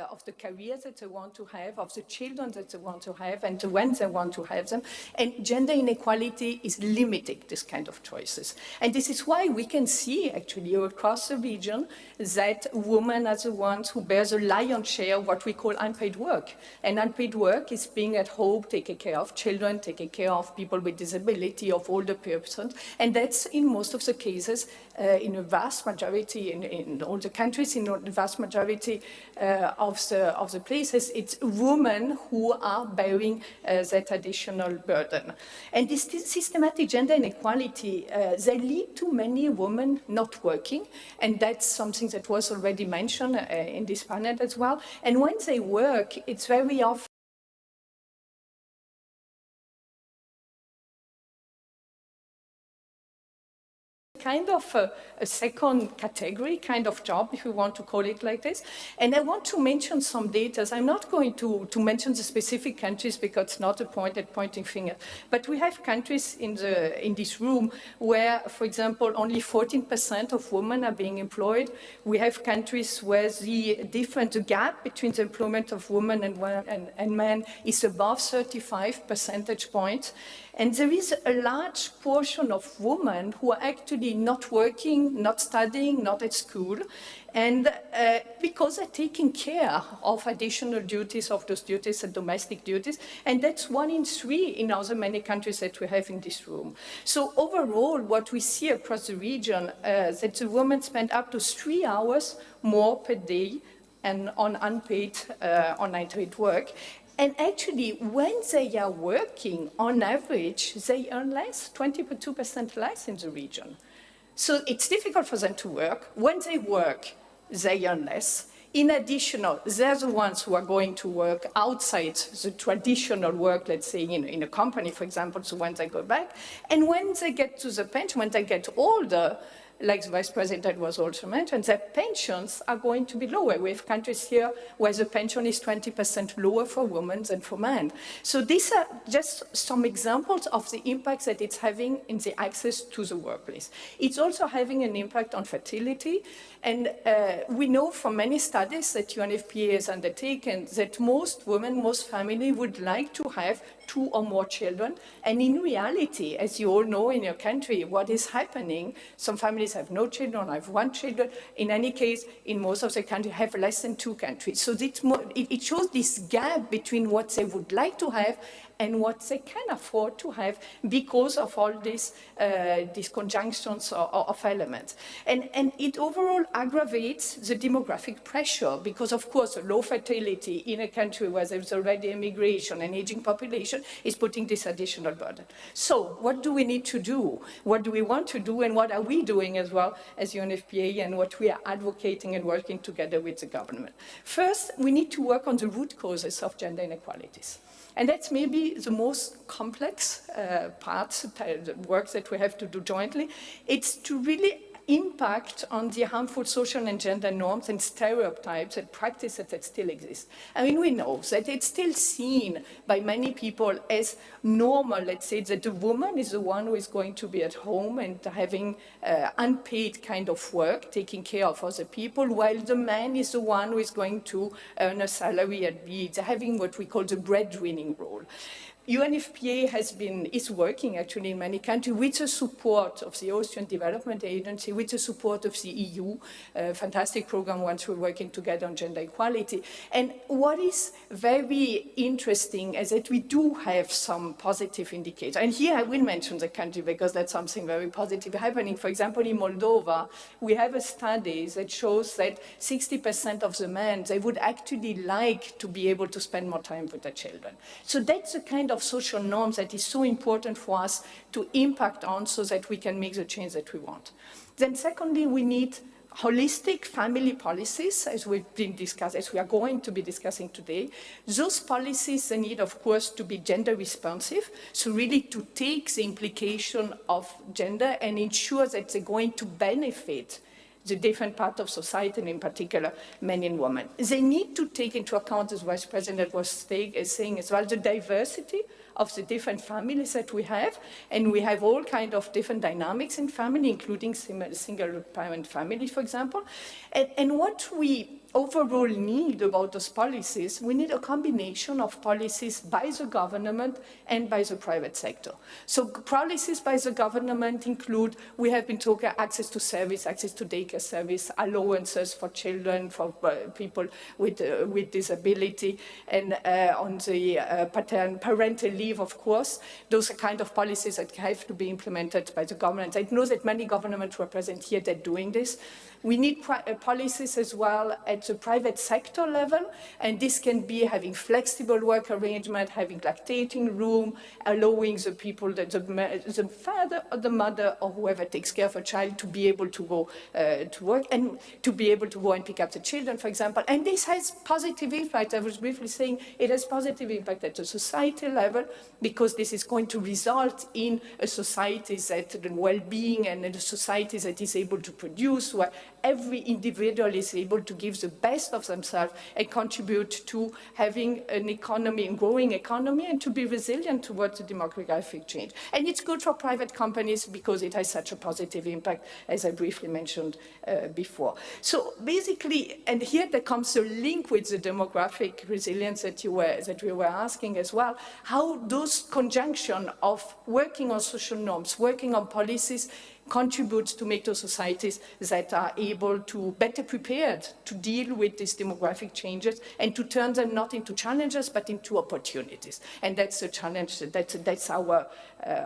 of the career that they want to have, of the children that they want to have, and when they want to have them. And gender inequality is limiting this kind of choices. And this is why we can see, actually, across the region, that women are the ones who bear the lion's share of what we call unpaid work. And unpaid work is being at home, taking care of children, taking care of people with disability, of older persons. And that's, in most of the cases, in a vast majority, in all the countries, in the vast majority of the places, it's women who are bearing that additional burden. And this systematic gender inequality, they lead to many women not working, and that's something that was already mentioned in this panel as well. And when they work, it's very often kind of a second category kind of job, if we want to call it like this. And I want to mention some data. I'm not going to mention the specific countries because it's not a point at pointing fingers. But we have countries in this room where, for example, only 14% of women are being employed. We have countries where the gap between the employment of women and men is above 35 percentage points. And there is a large portion of women who are actually not working, not studying, not at school, and because they're taking care of additional duties, of those duties and domestic duties, and that's 1 in 3 in other many countries that we have in this room. So overall, what we see across the region, that the women spend up to 3 hours more per day and on unpaid work. And actually, when they are working, on average, they earn less, 22% less in the region. So it's difficult for them to work. When they work, they earn less. In addition, they're the ones who are going to work outside the traditional work, let's say, in a company, for example, so when they go back. And when they get to the pension, when they get older, like the Vice President was also mentioned, their pensions are going to be lower. We have countries here where the pension is 20% lower for women than for men. So these are just some examples of the impact that it's having in the access to the workplace. It's also having an impact on fertility. And we know from many studies that UNFPA has undertaken that most women, most families would like to have 2 or more children. And in reality, as you all know in your country, what is happening, some families have no children, have 1 child. In any case, in most of the countries, have less than 2 countries. So it shows this gap between what they would like to have and what they can afford to have because of all these conjunctions of elements. And it overall aggravates the demographic pressure because, of course, low fertility in a country where there's already immigration and aging population is putting this additional burden. So what do we need to do? What do we want to do? And what are we doing as well as UNFPA and what we are advocating and working together with the government? First, we need to work on the root causes of gender inequalities. And that's maybe the most complex part, the work that we have to do jointly. It's to really impact on the harmful social and gender norms and stereotypes and practices that still exist. I mean, we know that it's still seen by many people as normal, let's say, that the woman is the one who is going to be at home and having unpaid kind of work, taking care of other people, while the man is the one who is going to earn a salary and be having what we call the breadwinning role. UNFPA is working actually in many countries with the support of the Austrian Development Agency, with the support of the EU, fantastic program once we're working together on gender equality. And what is very interesting is that we do have some positive indicators. And here I will mention the country because that's something very positive happening. For example, in Moldova, we have a study that shows that 60% of the men, they would actually like to be able to spend more time with their children. So that's the kind of social norms that is so important for us to impact on so that we can make the change that we want. Then secondly, we need holistic family policies, as we've been discussing, as we are going to be discussing today. Those policies, they need, of course, to be gender responsive, so really to take the implication of gender and ensure that they're going to benefit the different parts of society, and in particular, men and women. They need to take into account, as Vice President was saying as well, the diversity of the different families that we have, and we have all kinds of different dynamics in family, including single-parent families, for example. And what we overall need about those policies, we need a combination of policies by the government and by the private sector. So policies by the government include, we have been talking access to service, access to daycare service, allowances for children, for people with disability, and on the parental leave, of course. Those are kind of policies that have to be implemented by the government. I know that many governments who are present here, they're doing this. We need policies as well at the private sector level, and this can be having flexible work arrangement, having lactating room, allowing the people, the father or the mother or whoever takes care of a child to be able to go to work and to be able to go and pick up the children, for example. And this has positive impact. I was briefly saying it has positive impact at the society level because this is going to result in a society that the well-being and a society that is able to produce, where every individual is able to give the best of themselves and contribute to having an economy, a growing economy, and to be resilient towards the demographic change. And it's good for private companies because it has such a positive impact, as I briefly mentioned before. So basically, and here there comes a link with the demographic resilience that we were asking as well, how those conjunction of working on social norms, working on policies, contributes to make those societies that are able to better prepared to deal with these demographic changes and to turn them not into challenges but into opportunities. And that's a challenge, that's our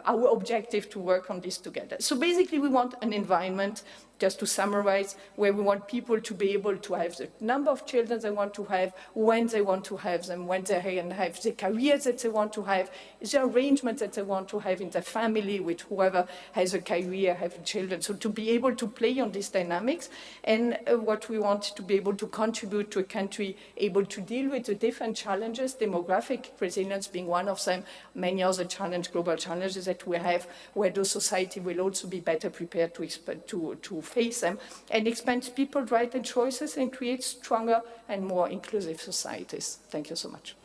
objective to work on this together. So basically we want an environment, just to summarize, where we want people to be able to have the number of children they want to have, when they want to have them, when they can have the careers that they want to have, the arrangement that they want to have in the family with whoever has a career, have children. So to be able to play on these dynamics, and what we want to be able to contribute to a country able to deal with the different challenges, demographic resilience being one of them, many other global challenges that we have, where the society will also be better prepared to face them, and expand people's rights and choices and create stronger and more inclusive societies. Thank you so much.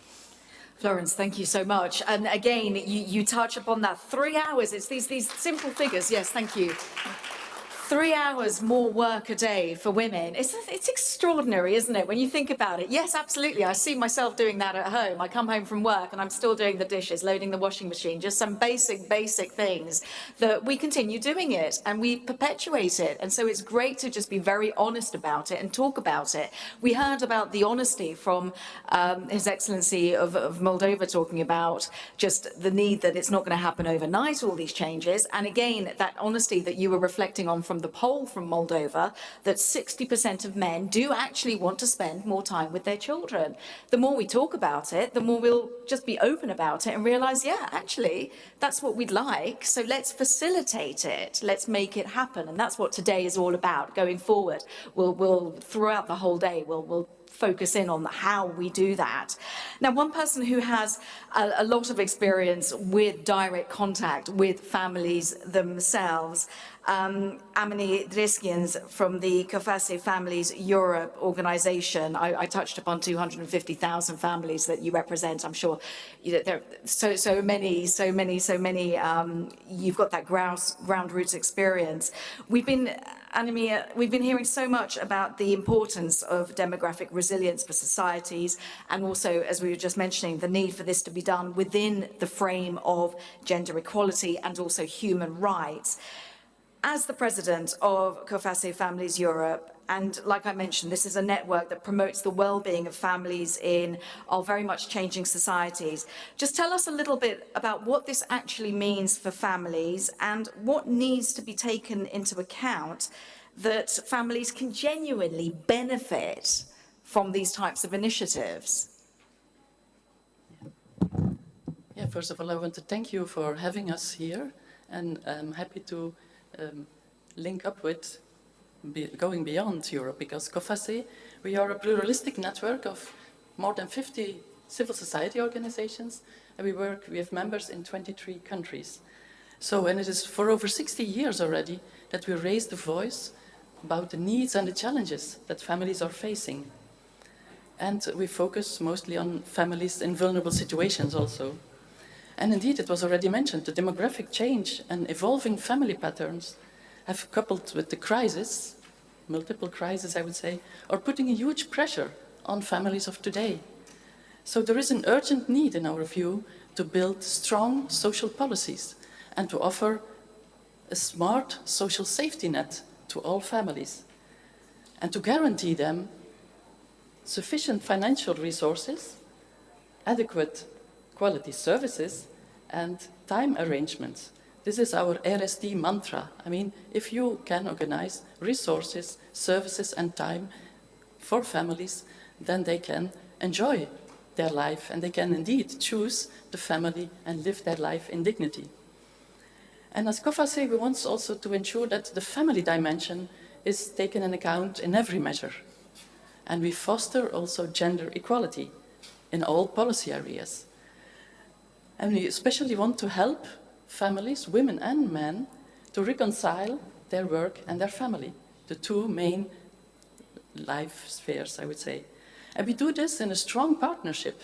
Florence, thank you so much. And again, you touch upon that 3 hours. It's these simple figures. Yes, thank you. 3 hours more work a day for women. It's extraordinary, isn't it, when you think about it? Yes, absolutely. I see myself doing that at home. I come home from work and I'm still doing the dishes, loading the washing machine, just some basic things that we continue doing it and we perpetuate it. And so it's great to just be very honest about it and talk about it. We heard about the honesty from His Excellency of Moldova talking about just the need that it's not going to happen overnight, all these changes. And again, that honesty that you were reflecting on from the poll from Moldova, that 60% of men do actually want to spend more time with their children. The more we talk about it, the more we'll just be open about it and realize, yeah, actually, that's what we'd like. So let's facilitate it. Let's make it happen. And that's what today is all about going forward. We'll throughout the whole day, we'll focus in on how we do that. Now, one person who has a lot of experience with direct contact with families themselves Amini Driskians from the COFASE Families Europe organization. I touched upon 250,000 families that you represent. I'm sure there are so many. You've got that ground roots experience. We've been hearing so much about the importance of demographic resilience for societies, and also, as we were just mentioning, the need for this to be done within the frame of gender equality and also human rights. As the president of COFASE Families Europe, and like I mentioned, this is a network that promotes the well-being of families in our very much changing societies. Just tell us a little bit about what this actually means for families and what needs to be taken into account that families can genuinely benefit from these types of initiatives. Yeah, first of all, I want to thank you for having us here, and I'm happy to link up with going beyond Europe, because COFASE, we are a pluralistic network of more than 50 civil society organizations, and we have members in 23 countries. So, and it is for over 60 years already that we raise the voice about the needs and the challenges that families are facing. And we focus mostly on families in vulnerable situations also. And indeed, it was already mentioned, the demographic change and evolving family patterns have, coupled with the crisis, multiple crises I would say, are putting a huge pressure on families of today. So there is an urgent need, in our view, to build strong social policies and to offer a smart social safety net to all families, and to guarantee them sufficient financial resources, adequate quality services, and time arrangements. This is our RSD mantra. I mean, if you can organize resources, services, and time for families, then they can enjoy their life, and they can indeed choose the family and live their life in dignity. And as COFASE, we want also to ensure that the family dimension is taken in account in every measure. And we foster also gender equality in all policy areas. And we especially want to help families, women and men, to reconcile their work and their family, the two main life spheres, I would say. And we do this in a strong partnership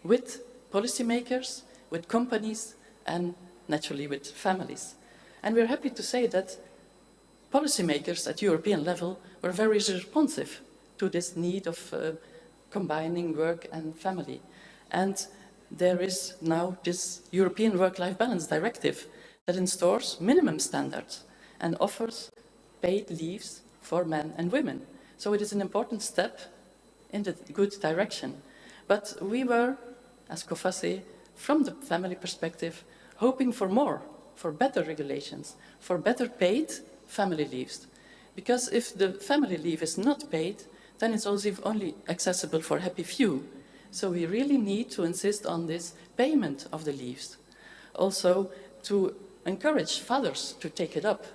with policymakers, with companies, and naturally with families. And we're happy to say that policymakers at European level were very responsive to this need of combining work and family. And there is now this European Work-Life Balance Directive that instaurs minimum standards and offers paid leaves for men and women. So it is an important step in the good direction. But we were, as COFASE, from the family perspective, hoping for more, for better regulations, for better paid family leaves. Because if the family leave is not paid, then it's also only accessible for happy few. So we really need to insist on this payment of the leaves. Also, to encourage fathers to take it up.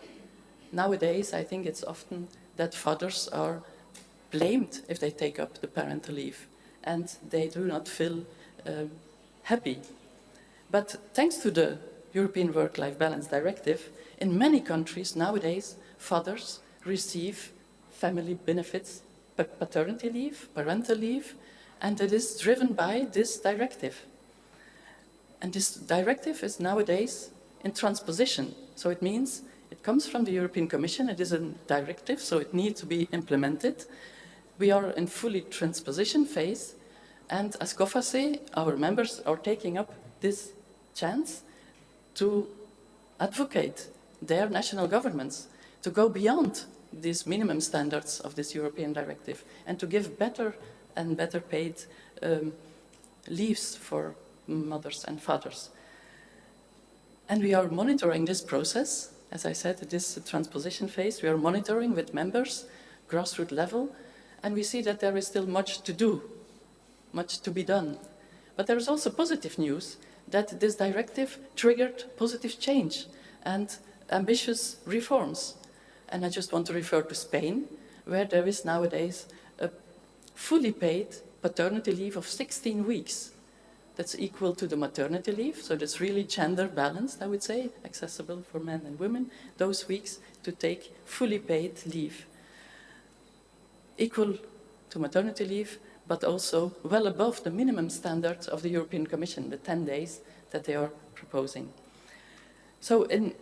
Nowadays, I think it's often that fathers are blamed if they take up the parental leave, and they do not feel happy. But thanks to the European Work-Life Balance Directive, in many countries nowadays, fathers receive family benefits, paternity leave, parental leave, and it is driven by this directive. And this directive is nowadays in transposition. So it means it comes from the European Commission. It is a directive, so it needs to be implemented. We are in fully transposition phase. And as COFASE, our members are taking up this chance to advocate their national governments to go beyond these minimum standards of this European directive and to give better and better paid leaves for mothers and fathers. And we are monitoring this process. As I said, this transposition phase, we are monitoring with members, grassroots level, and we see that there is still much to do, much to be done. But there is also positive news that this directive triggered positive change and ambitious reforms. And I just want to refer to Spain, where there is nowadays a fully paid paternity leave of 16 weeks. That's equal to the maternity leave, so that's really gender balanced, I would say, accessible for men and women, those weeks to take fully paid leave, equal to maternity leave, but also well above the minimum standards of the European Commission, the 10 days that they are proposing. So in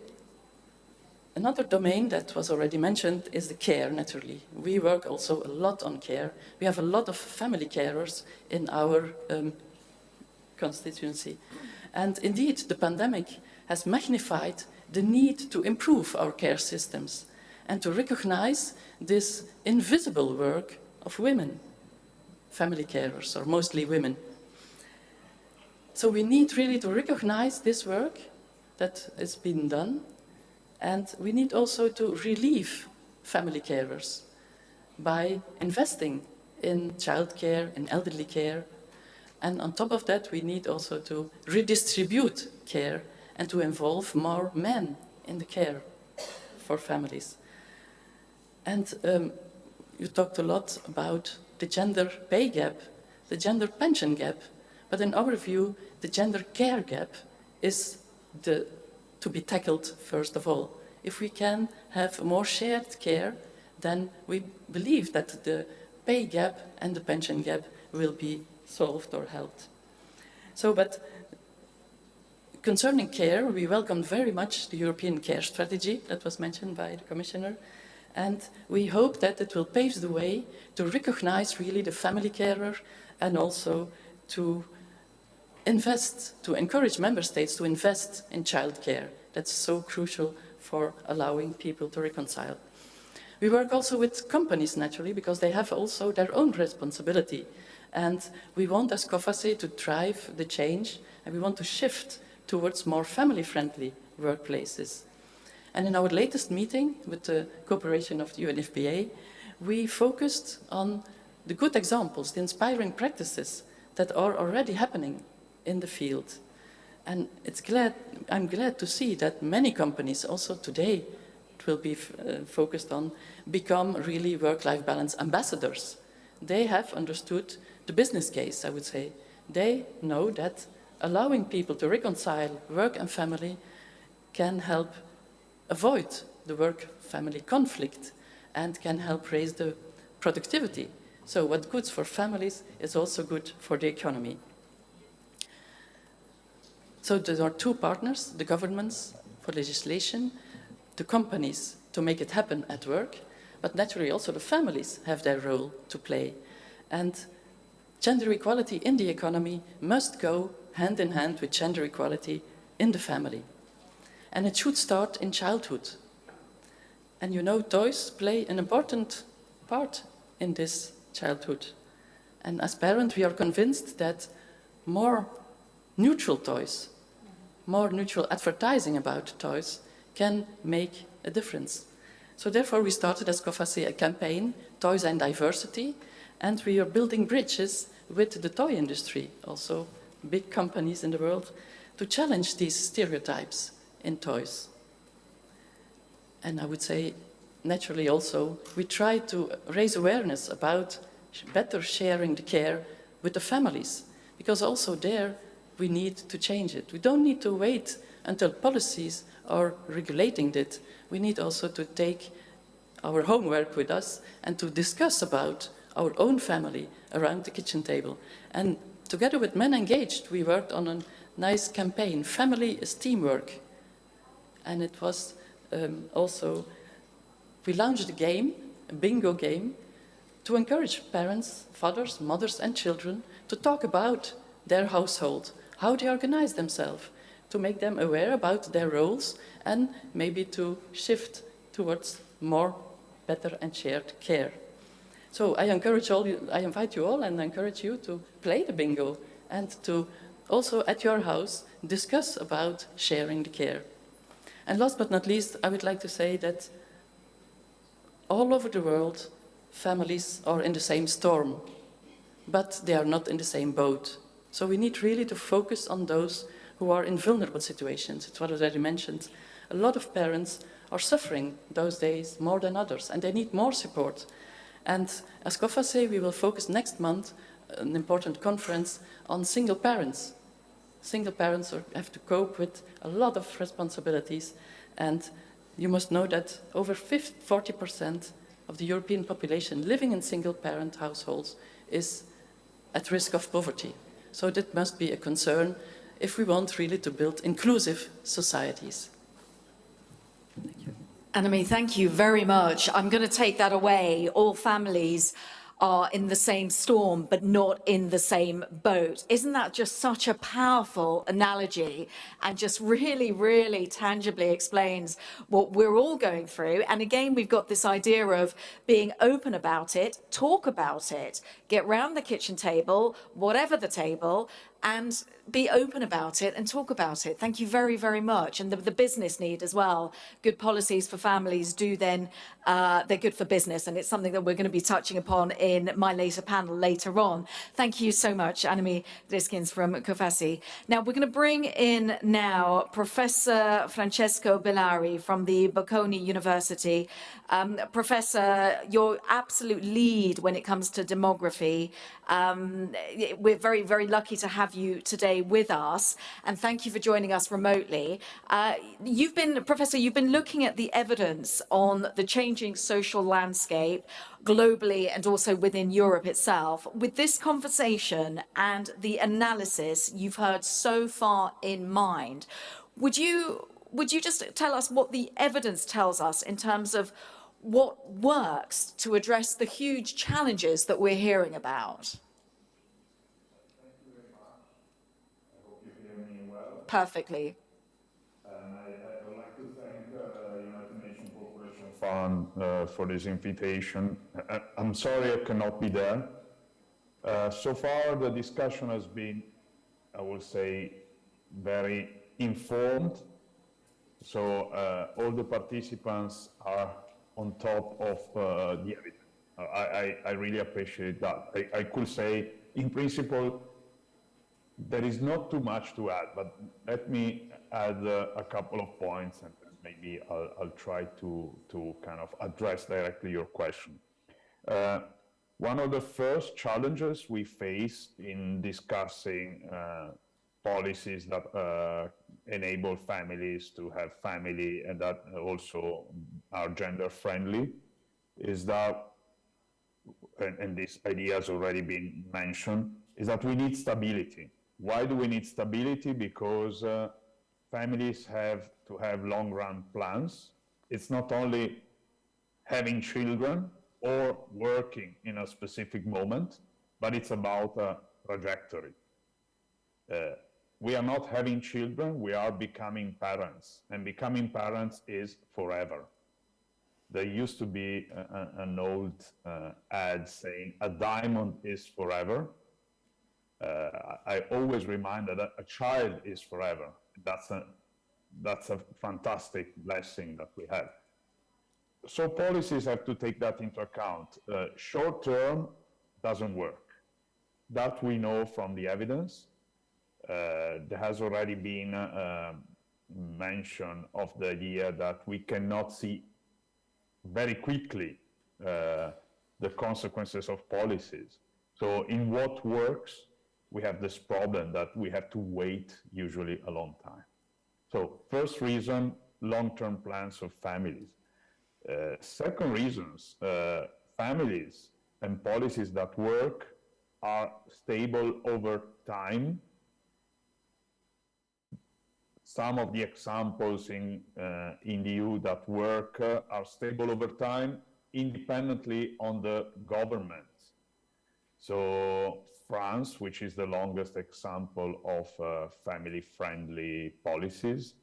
another domain that was already mentioned is the care, naturally. We work also a lot on care. We have a lot of family carers in our constituency. And indeed, the pandemic has magnified the need to improve our care systems and to recognize this invisible work of women, family carers, or mostly women. So we need really to recognize this work that has been done, and we need also to relieve family carers by investing in childcare, in elderly care, and on top of that, we need also to redistribute care and to involve more men in the care for families. And you talked a lot about the gender pay gap, the gender pension gap, but in our view, the gender care gap is to be tackled first of all. If we can have more shared care, then we believe that the pay gap and the pension gap will be solved or helped. So, but concerning care, we welcome very much the European care strategy that was mentioned by the Commissioner, and we hope that it will pave the way to recognize really the family carer and also to invest, to encourage member states to invest in childcare. That's so crucial for allowing people to reconcile. We work also with companies, naturally, because they have also their own responsibility. And we want, as COFACE, to drive the change, and we want to shift towards more family-friendly workplaces. And in our latest meeting with the cooperation of the UNFPA, we focused on the good examples, the inspiring practices that are already happening in the field. And I'm glad to see that many companies also today will be focused on become really work-life balance ambassadors. They have understood the business case, I would say. They know that allowing people to reconcile work and family can help avoid the work-family conflict and can help raise the productivity. So what's good for families is also good for the economy. So there are two partners, the governments for legislation, the companies to make it happen at work, but naturally also the families have their role to play. And gender equality in the economy must go hand in hand with gender equality in the family. And it should start in childhood. And you know, toys play an important part in this childhood. And as parents, we are convinced that more neutral toys, more neutral advertising about toys can make a difference. So therefore, we started as COFACE a campaign, Toys and Diversity, and we are building bridges with the toy industry, also big companies in the world, to challenge these stereotypes in toys. And I would say, naturally also, we try to raise awareness about better sharing the care with the families, because also there we need to change it. We don't need to wait until policies are regulating it. We need also to take our homework with us and to discuss about our own family around the kitchen table. And together with Men Engaged, we worked on a nice campaign, Family is Teamwork. And it was also, we launched a game, a bingo game, to encourage parents, fathers, mothers, and children to talk about their household, how they organize themselves, to make them aware about their roles and maybe to shift towards more better and shared care. So I invite you all and encourage you to play the bingo and to also at your house discuss about sharing the care. And last but not least, I would like to say that all over the world, families are in the same storm, but they are not in the same boat. So we need really to focus on those who are in vulnerable situations. It's what I already mentioned. A lot of parents are suffering those days more than others, and they need more support. And as COFACE, we will focus next month, an important conference, on single parents. Single parents have to cope with a lot of responsibilities, and you must know that over 40% of the European population living in single-parent households is at risk of poverty. So that must be a concern if we want really to build inclusive societies. Thank you. Annemie, thank you very much. I'm going to take that away. All families are in the same storm, but not in the same boat. Isn't that just such a powerful analogy and just really, really tangibly explains what we're all going through? And again, we've got this idea of being open about it, talk about it, get round the kitchen table, whatever the table, and be open about it and talk about it. Thank you very, very much. And the business need as well. Good policies for families do then, they're good for business. And it's something that we're going to be touching upon in my later panel later on. Thank you so much, Annemie Driskins from COFASI. Now, we're going to bring in now Professor Francesco Bellari from the Bocconi University. Professor, your absolute lead when it comes to demography. We're very, very lucky to have you today with us, and thank you for joining us remotely. Professor, you've been looking at the evidence on the changing social landscape globally and also within Europe itself. With this conversation and the analysis you've heard so far in mind, would you just tell us what the evidence tells us in terms of what works to address the huge challenges that we're hearing about? Thank you very much. I hope you hear me well. Perfectly. I would like to thank United Nations Population Fund for this invitation. I'm sorry I cannot be there. So far, the discussion has been, I will say, very informed. So all the participants are on top of the evidence. I really appreciate that. I could say, in principle, there is not too much to add, but let me add a couple of points, and maybe I'll try to kind of address directly your question. One of the first challenges we face in discussing policies that enable families to have family and that also are gender friendly is that, and this idea has already been mentioned, is that we need stability. Why do we need stability? Because families have to have long run plans. It's not only having children or working in a specific moment, but it's about a trajectory. We are not having children, we are becoming parents, and becoming parents is forever. There used to be an old ad saying, "A diamond is forever." I always remind that a child is forever. That's a fantastic blessing that we have. So policies have to take that into account. Short term doesn't work. That we know from the evidence. There has already been mention of the idea that we cannot see very quickly the consequences of policies. So in what works, we have this problem that we have to wait usually a long time. So first reason, long-term plans of families. Second reasons, families and policies that work are stable over time. Some of the examples in the EU that work are stable over time independently on the government. So France, which is the longest example of family-friendly policies,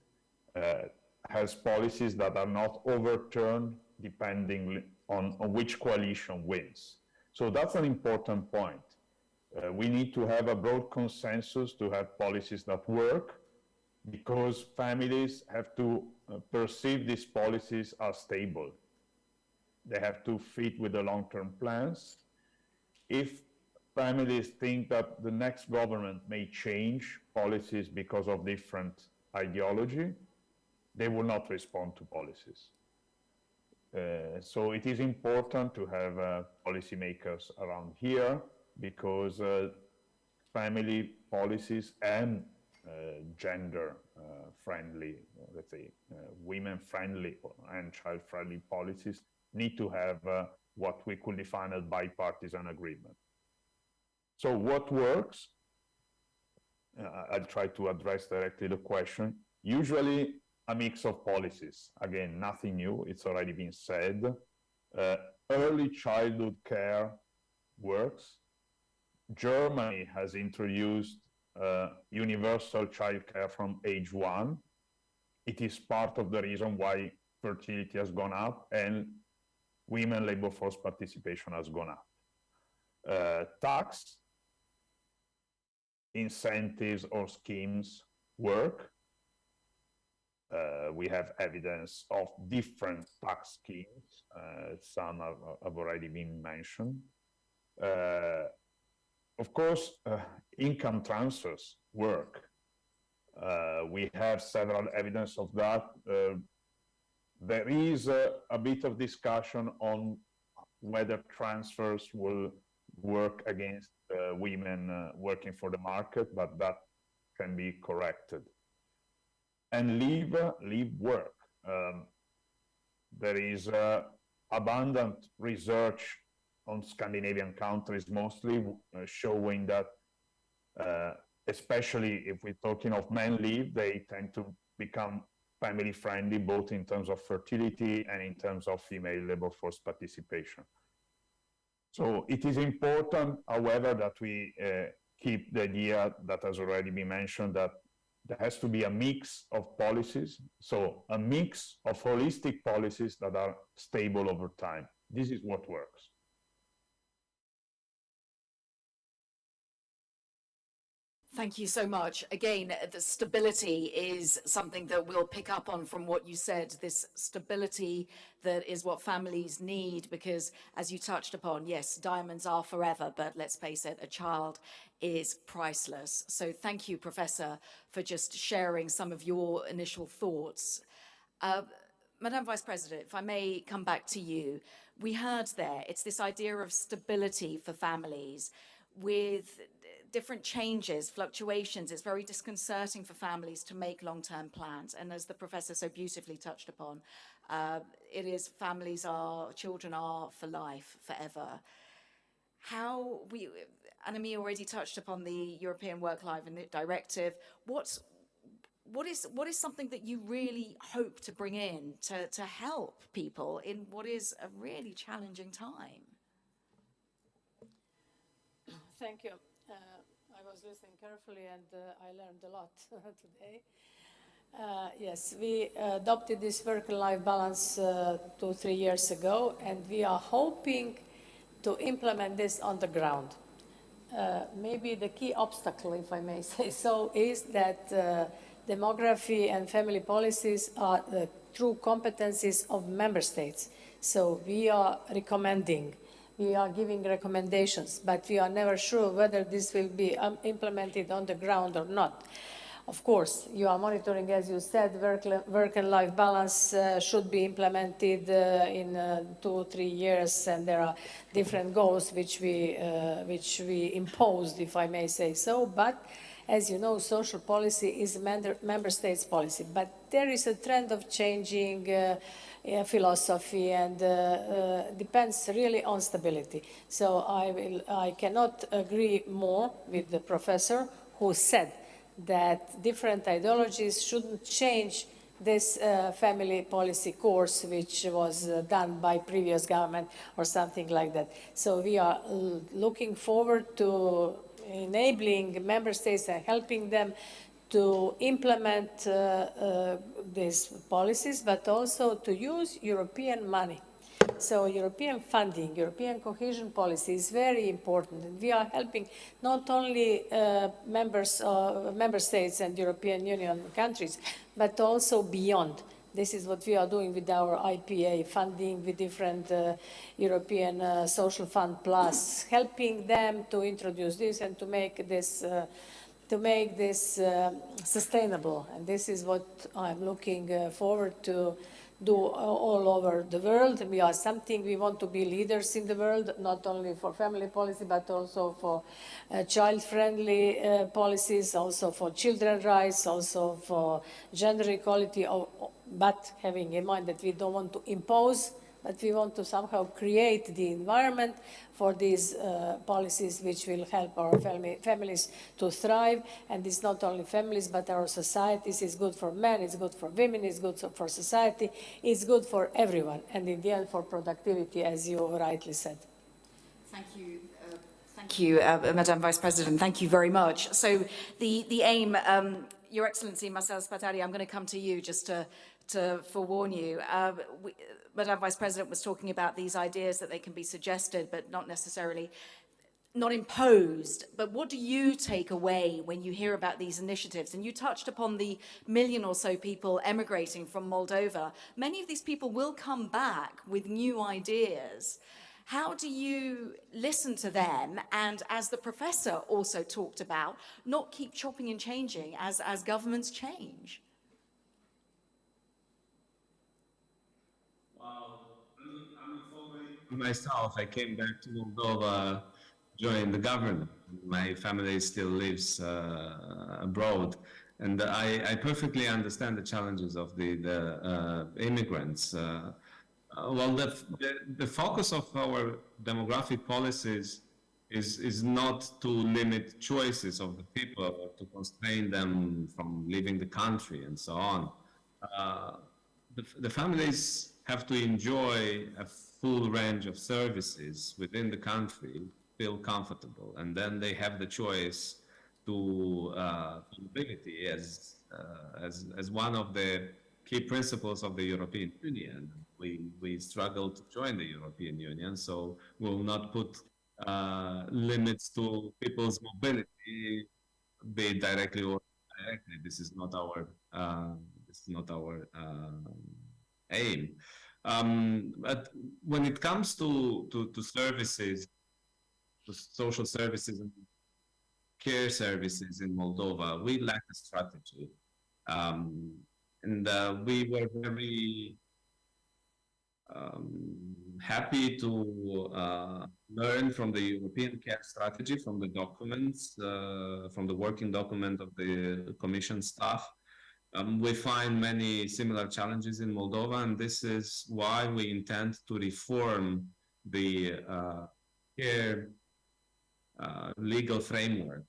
has policies that are not overturned depending on which coalition wins. So that's an important point. We need to have a broad consensus to have policies that work, because families have to perceive these policies as stable. They have to fit with the long-term plans. If families think that the next government may change policies because of different ideology, they will not respond to policies. So it is important to have policymakers around here, because family policies and gender-friendly, let's say, women-friendly and child-friendly policies need to have what we could define as bipartisan agreement. So what works? I'll try to address directly the question. Usually a mix of policies. Again, nothing new, it's already been said. Early childhood care works. Germany has introduced universal childcare from age 1. It is part of the reason why fertility has gone up and women labor force participation has gone up. Tax incentives or schemes work. We have evidence of different tax schemes. Some have already been mentioned. Of course, income transfers work. We have several evidence of that. There is a bit of discussion on whether transfers will work against women working for the market, but that can be corrected. And leave work. There is abundant research on Scandinavian countries mostly showing that especially if we're talking of men leave, they tend to become family friendly, both in terms of fertility and in terms of female labor force participation. So it is important, however, that we keep the idea that has already been mentioned, that there has to be a mix of policies, so a mix of holistic policies that are stable over time. This is what works. Thank you so much. Again, the stability is something that we'll pick up on from what you said, this stability that is what families need, because as you touched upon, yes, diamonds are forever, but let's face it, a child is priceless. So thank you, Professor, for just sharing some of your initial thoughts. Madam Vice President, if I may come back to you, we heard there, it's this idea of stability for families with different changes, fluctuations. It's very disconcerting for families to make long-term plans. And as the professor so beautifully touched upon, it is families are, children are for life, forever. How we, Annemie already touched upon the European Work-Life Directive. What is something that you really hope to bring in to help people in what is a really challenging time? Thank you. I was listening carefully and I learned a lot today. Yes, we adopted this work-life balance 2-3 years ago, and we are hoping to implement this on the ground. Maybe the key obstacle, if I may say so, is that demography and family policies are the true competencies of member states. So we are recommending. We are giving recommendations, but we are never sure whether this will be implemented on the ground or not. Of course, you are monitoring, as you said, work and life balance should be implemented in 2-3 years, and there are different goals which we imposed, if I may say so. But as you know, social policy is member states' policy. But there is a trend of changing philosophy, and depends really on stability. So I cannot agree more with the professor who said that different ideologies shouldn't change this family policy course which was done by previous government or something like that. So we are looking forward to enabling member states and helping them to implement these policies, but also to use European money. So European funding, European cohesion policy is very important. And we are helping not only member states and European Union countries, but also beyond. This is what we are doing with our IPA funding, with different European Social Fund Plus, helping them to introduce this and to make this sustainable. And this is what I'm looking forward to do all over the world. We are something, we want to be leaders in the world, not only for family policy, but also for child-friendly policies, also for children's rights, also for gender equality, but having in mind that we don't want to impose, but we want to somehow create the environment for these policies which will help our families to thrive. And it's not only families, but our societies. It's good for men, it's good for women, it's good for society, it's good for everyone, and in the end for productivity, as you rightly said. Thank you. Thank you, Madam Vice President. Thank you very much. So the aim, Your Excellency, Marcel Spatari, I'm going to come to you just to forewarn you. Madam Vice President was talking about these ideas that they can be suggested, but not necessarily, not imposed. But what do you take away when you hear about these initiatives? And you touched upon the 1 million or so people emigrating from Moldova. Many of these people will come back with new ideas. How do you listen to them and, as the professor also talked about, not keep chopping and changing as governments change? Myself, I came back to Moldova, joined the government. My family still lives abroad, and I perfectly understand the challenges of the immigrants. Well, the focus of our demographic policies is not to limit choices of the people or to constrain them from leaving the country and so on. The families have to enjoy a full range of services within the country, feel comfortable, and then they have the choice to mobility as one of the key principles of the European Union. We struggle to join the European Union, so we'll not put limits to people's mobility, be it directly or indirectly. This is not our aim. But when it comes to services, to social services and care services in Moldova, we lack a strategy. And we were very happy to learn from the European care strategy, from the documents, from the working document of the Commission staff. We find many similar challenges in Moldova, and this is why we intend to reform the care legal framework.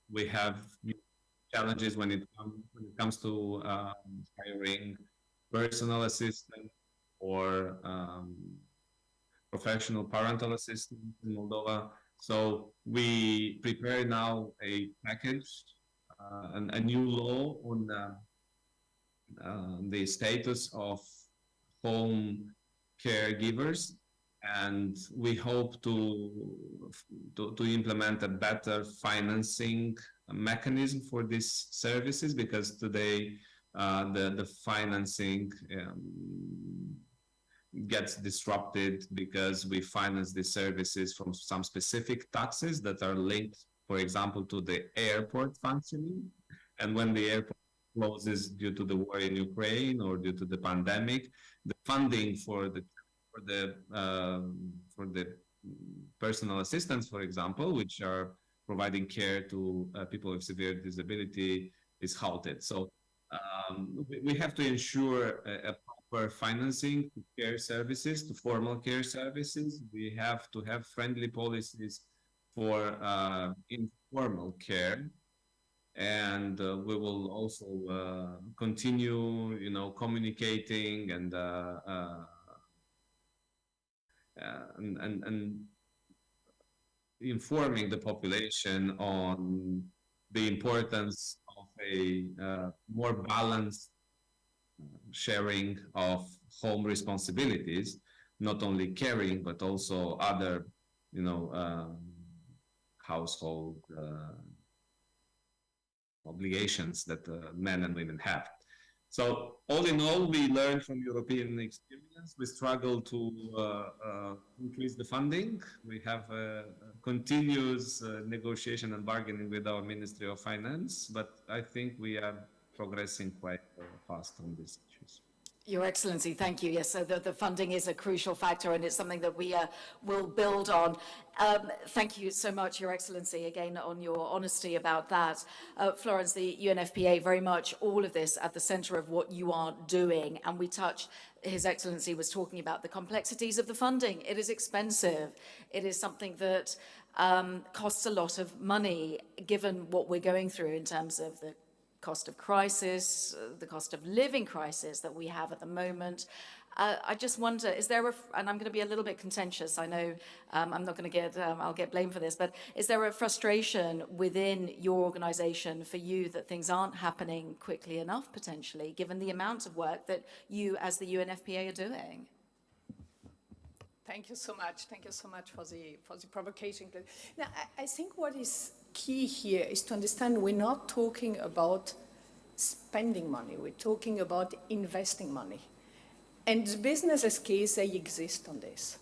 We have challenges when it comes to hiring personal assistant or professional parental assistant in Moldova. So we prepare now a package, a new law on the status of home caregivers, and we hope to implement a better financing mechanism for these services, because today the financing gets disrupted because we finance these services from some specific taxes that are linked, for example, to the airport functioning. And when the airport closes due to the war in Ukraine or due to the pandemic, the funding for the personal assistants, for example, which are providing care to people with severe disability, is halted. So we have to ensure a proper financing to care services, to formal care services. We have to have friendly policies for informal care. And we will also continue, communicating and informing the population on the importance of a more balanced sharing of home responsibilities, not only caring, but also other, household obligations that men and women have. So all in all, we learned from European experience. We struggle to increase the funding. We have a continuous negotiation and bargaining with our Ministry of Finance, but I think we are progressing quite fast on these issues. Your Excellency, thank you. Yes, so the funding is a crucial factor, and it's something that we will build on. Thank you so much, Your Excellency, again, on your honesty about that. Florence, the UNFPA, very much all of this at the center of what you are doing, and we touched, His Excellency was talking about the complexities of the funding. It is expensive. It is something that costs a lot of money, given what we're going through in terms of the cost of crisis, the cost of living crisis that we have at the moment. I just wonder, is there and I'm going to be a little bit contentious, I know I'm not going to get, I'll get blamed for this, but is there a frustration within your organization for you that things aren't happening quickly enough, potentially, given the amount of work that you as the UNFPA are doing? Thank you so much. Thank you so much for the provocation. Now, I think what is key here is to understand we're not talking about spending money. We're talking about investing money. And the business case, they exist on this.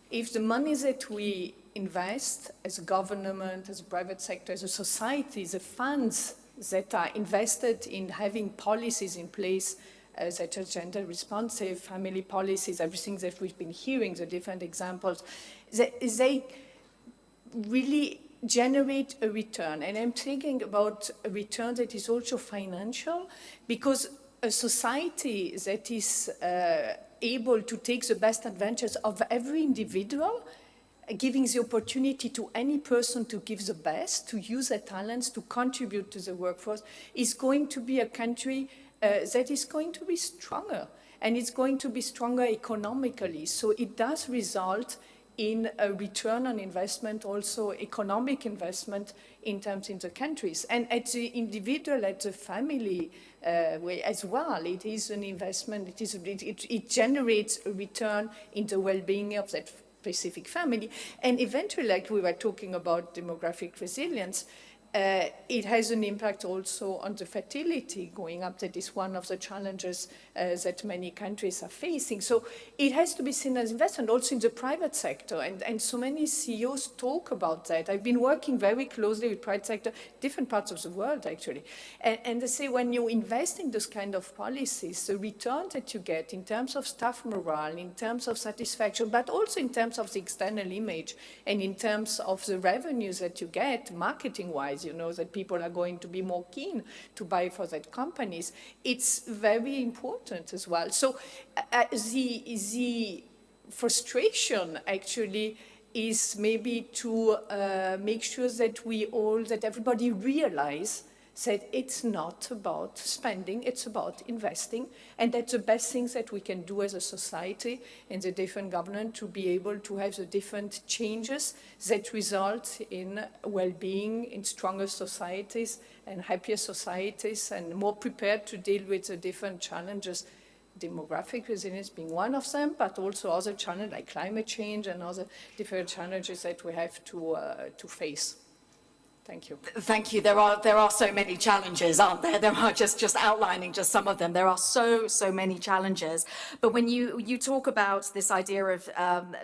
If the money that we invest as a government, as a private sector, as a society, the funds that are invested in having policies in place that are gender responsive, family policies, everything that we've been hearing, the different examples, they really generate a return. And I'm thinking about a return that is also financial, because a society that is able to take the best advantage of every individual, giving the opportunity to any person to give the best, to use their talents, to contribute to the workforce, is going to be a country that is going to be stronger, and it's going to be stronger economically. So it does result in a return on investment, also economic investment in terms in the countries. And at the individual, at the family way as well, it is an investment, it generates a return in the well-being of that specific family. And eventually, like we were talking about demographic resilience, it has an impact also on the fertility going up. That is one of the challenges that many countries are facing. So it has to be seen as investment also in the private sector. And so many CEOs talk about that. I've been working very closely with private sector, different parts of the world actually. And they say when you invest in those kind of policies, the return that you get in terms of staff morale, in terms of satisfaction, but also in terms of the external image and in terms of the revenues that you get marketing-wise, you know, that people are going to be more keen to buy for that companies. It's very important as well. So the frustration actually is maybe to make sure that everybody realize that it's not about spending, it's about investing, and that's the best things that we can do as a society and the different government to be able to have the different changes that result in well-being, in stronger societies and happier societies and more prepared to deal with the different challenges, demographic resilience being one of them, but also other challenges like climate change and other different challenges that we have to face. Thank you. Thank you. There are so many challenges, aren't there? There are just outlining just some of them. There are so many challenges. But when you talk about this idea of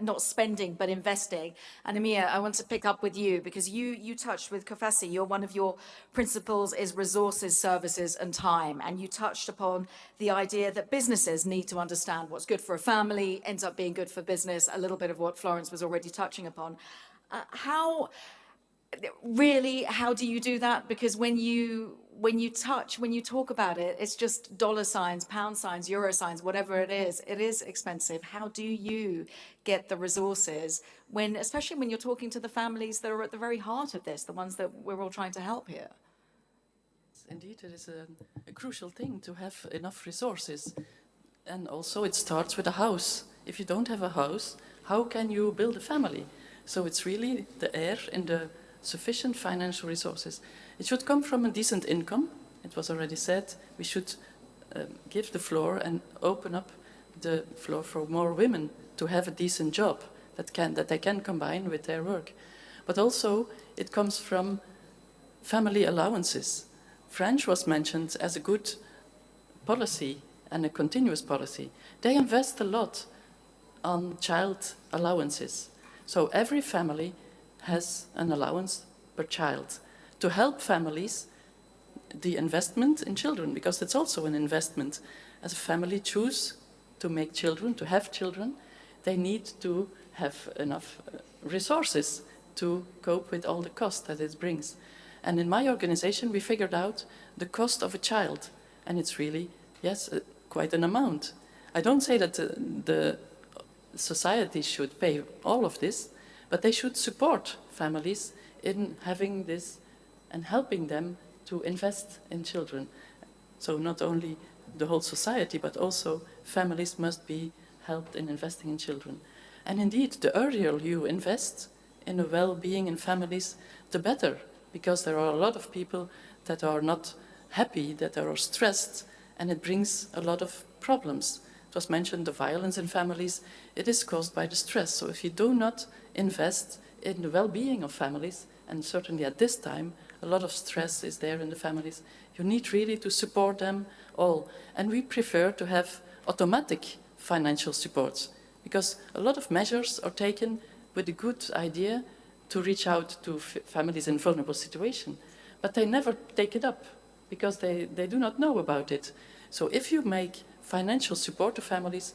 not spending but investing, and Amia, I want to pick up with you because you touched with COFACE. One of your principles is resources, services, and time, and you touched upon the idea that businesses need to understand what's good for a family ends up being good for business. A little bit of what Florence was already touching upon. How do you do that? Because when you talk about it, it's just dollar signs, pound signs, euro signs, whatever it is expensive. How do you get the resources especially when you're talking to the families that are at the very heart of this, the ones that we're all trying to help here? Indeed, it is a crucial thing to have enough resources. And also it starts with a house. If you don't have a house, how can you build a family? So it's really the air and the sufficient financial resources. It should come from a decent income. It was already said we should give the floor and open up the floor for more women to have a decent job that they can combine with their work. But also it comes from family allowances. French was mentioned as a good policy and a continuous policy. They invest a lot on child allowances. So every family has an allowance per child to help families, the investment in children, because it's also an investment. As a family choose to make children, to have children, they need to have enough resources to cope with all the cost that it brings. And in my organization, we figured out the cost of a child, and it's really, yes, quite an amount. I don't say that the society should pay all of this, but they should support families in having this and helping them to invest in children. So not only the whole society, but also families must be helped in investing in children. And indeed, the earlier you invest in the well-being in families, the better, because there are a lot of people that are not happy, that are stressed, and it brings a lot of problems. It was mentioned the violence in families, it is caused by the stress. So if you do not invest in the well-being of families, and certainly at this time, a lot of stress is there in the families, you need really to support them all. And we prefer to have automatic financial supports, because a lot of measures are taken with a good idea to reach out to families in vulnerable situations, but they never take it up because they do not know about it. So if you make financial support to families,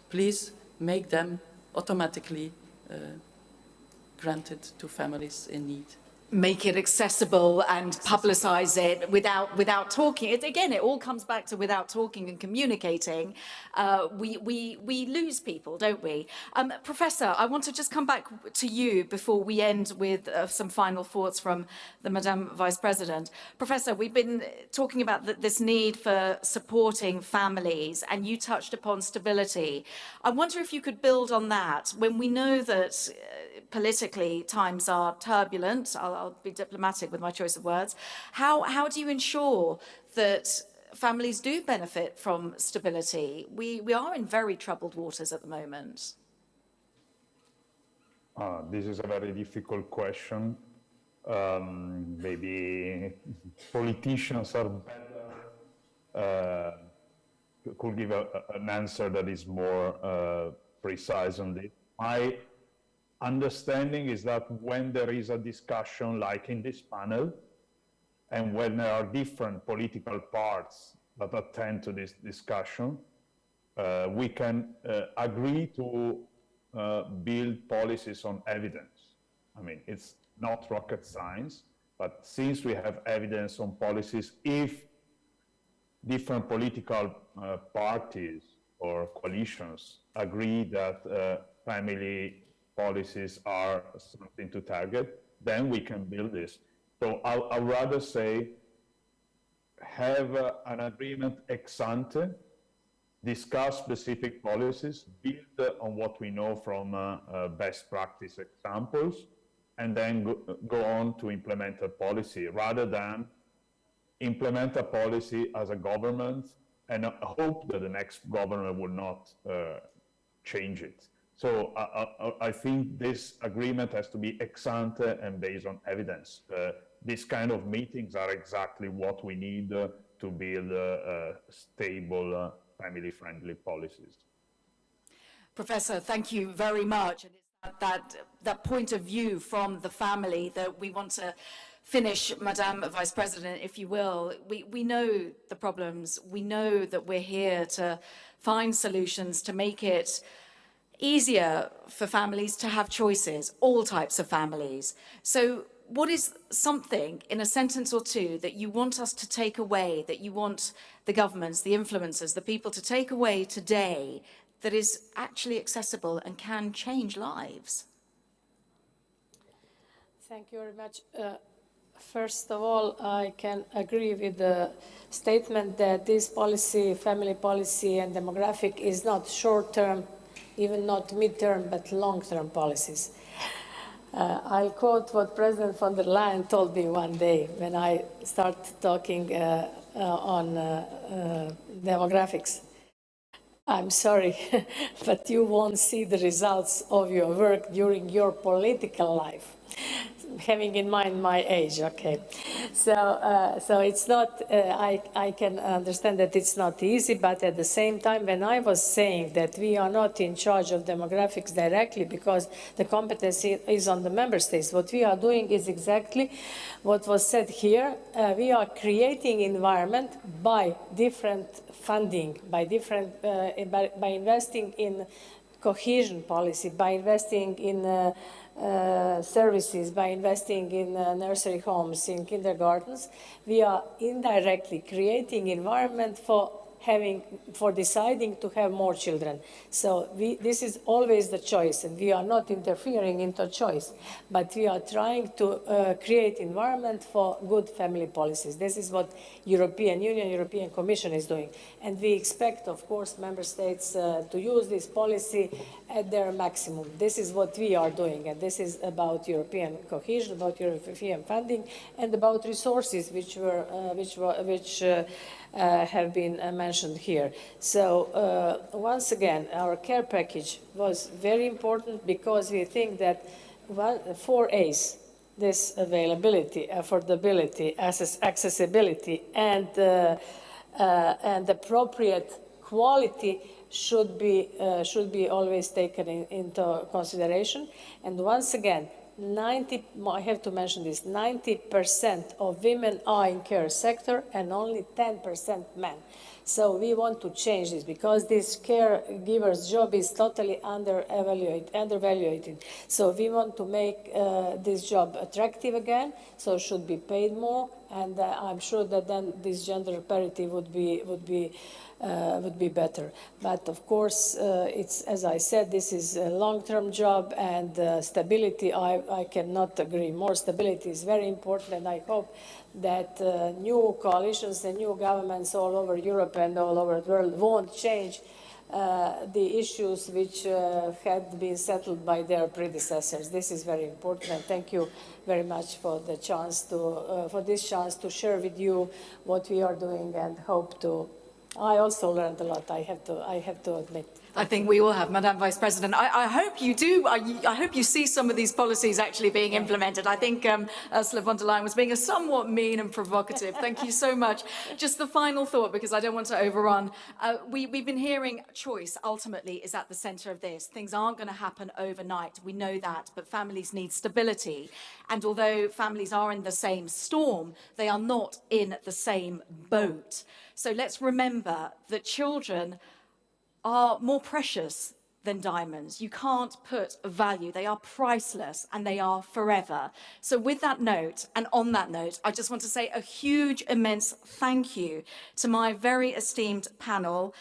please make them automatically granted to families in need. Make it accessible and publicize it without talking. Again, it all comes back to without talking and communicating. We lose people, don't we? Professor, I want to just come back to you before we end with some final thoughts from the Madame Vice President. Professor, we've been talking about this need for supporting families, and you touched upon stability. I wonder if you could build on that when we know that politically times are turbulent. I'll be diplomatic with my choice of words. How do you ensure that families do benefit from stability? We are in very troubled waters at the moment. This is a very difficult question. Maybe politicians are better, could give an answer that is more precise on this. My understanding is that when there is a discussion like in this panel, and when there are different political parts that attend to this discussion, we can agree to build policies on evidence. I mean, it's not rocket science, but since we have evidence on policies, if different political parties or coalitions agree that family policies are something to target, then we can build this. So I'd rather say have an agreement ex ante, discuss specific policies, build on what we know from best practice examples, and then go on to implement a policy, rather than implement a policy as a government and hope that the next government will not change it. So I think this agreement has to be ex ante and based on evidence. These kind of meetings are exactly what we need to build stable, family-friendly policies. Professor, thank you very much. And it's that point of view from the family that we want to finish, Madame Vice President, if you will. We know the problems. We know that we're here to find solutions to make it easier for families to have choices, all types of families. So what is something in a sentence or two that you want us to take away, that you want the governments, the influencers, the people to take away today that is actually accessible and can change lives? Thank you very much. First of all, I can agree with the statement that this policy, family policy and demographic, is not short-term, even not mid-term, but long-term policies. I'll quote what President von der Leyen told me one day when I started talking on demographics. I'm sorry, but you won't see the results of your work during your political life. having in mind my age, okay. So it's not, I can understand that it's not easy, but at the same time, when I was saying that we are not in charge of demographics directly because the competency is on the member states, what we are doing is exactly what was said here. We are creating environment by different funding, by investing in cohesion policy, by investing in services, by investing in nursery homes, in kindergartens, we are indirectly creating environment for deciding to have more children. So this is always the choice, and we are not interfering into choice, but we are trying to create environment for good family policies. This is what European Union, European Commission is doing. And we expect, of course, member states to use this policy at their maximum. This is what we are doing, and this is about European cohesion, about European funding, and about resources which have been mentioned here. So once again, our care package was very important because we think that 4 A's, this availability, affordability, accessibility, and appropriate quality should be always taken into consideration. And once again, I have to mention this, 90% of women are in care sector and only 10% men. So we want to change this because this caregiver's job is totally undervalued. So we want to make this job attractive again, so it should be paid more, and I'm sure that then this gender parity would be better. But of course, it's, as I said, this is a long-term job, and stability, I cannot agree more. Stability is very important, and I hope that new coalitions and new governments all over Europe and all over the world won't change the issues which had been settled by their predecessors. This is very important, and thank you very much for the chance to, for this chance to share with you what we are doing, and hope to. I also learned a lot, I have to admit. I think we all have, Madam Vice President. I hope you do. I hope you see some of these policies actually being implemented. I think Ursula von der Leyen was being somewhat mean and provocative. Thank you so much. Just the final thought, because I don't want to overrun. We've been hearing choice ultimately is at the centre of this. Things aren't going to happen overnight. We know that, but families need stability. And although families are in the same storm, they are not in the same boat. So let's remember that children are more precious than diamonds. You can't put a value. They are priceless and they are forever. So with that note, and on that note, I just want to say a huge, immense thank you to my very esteemed panel,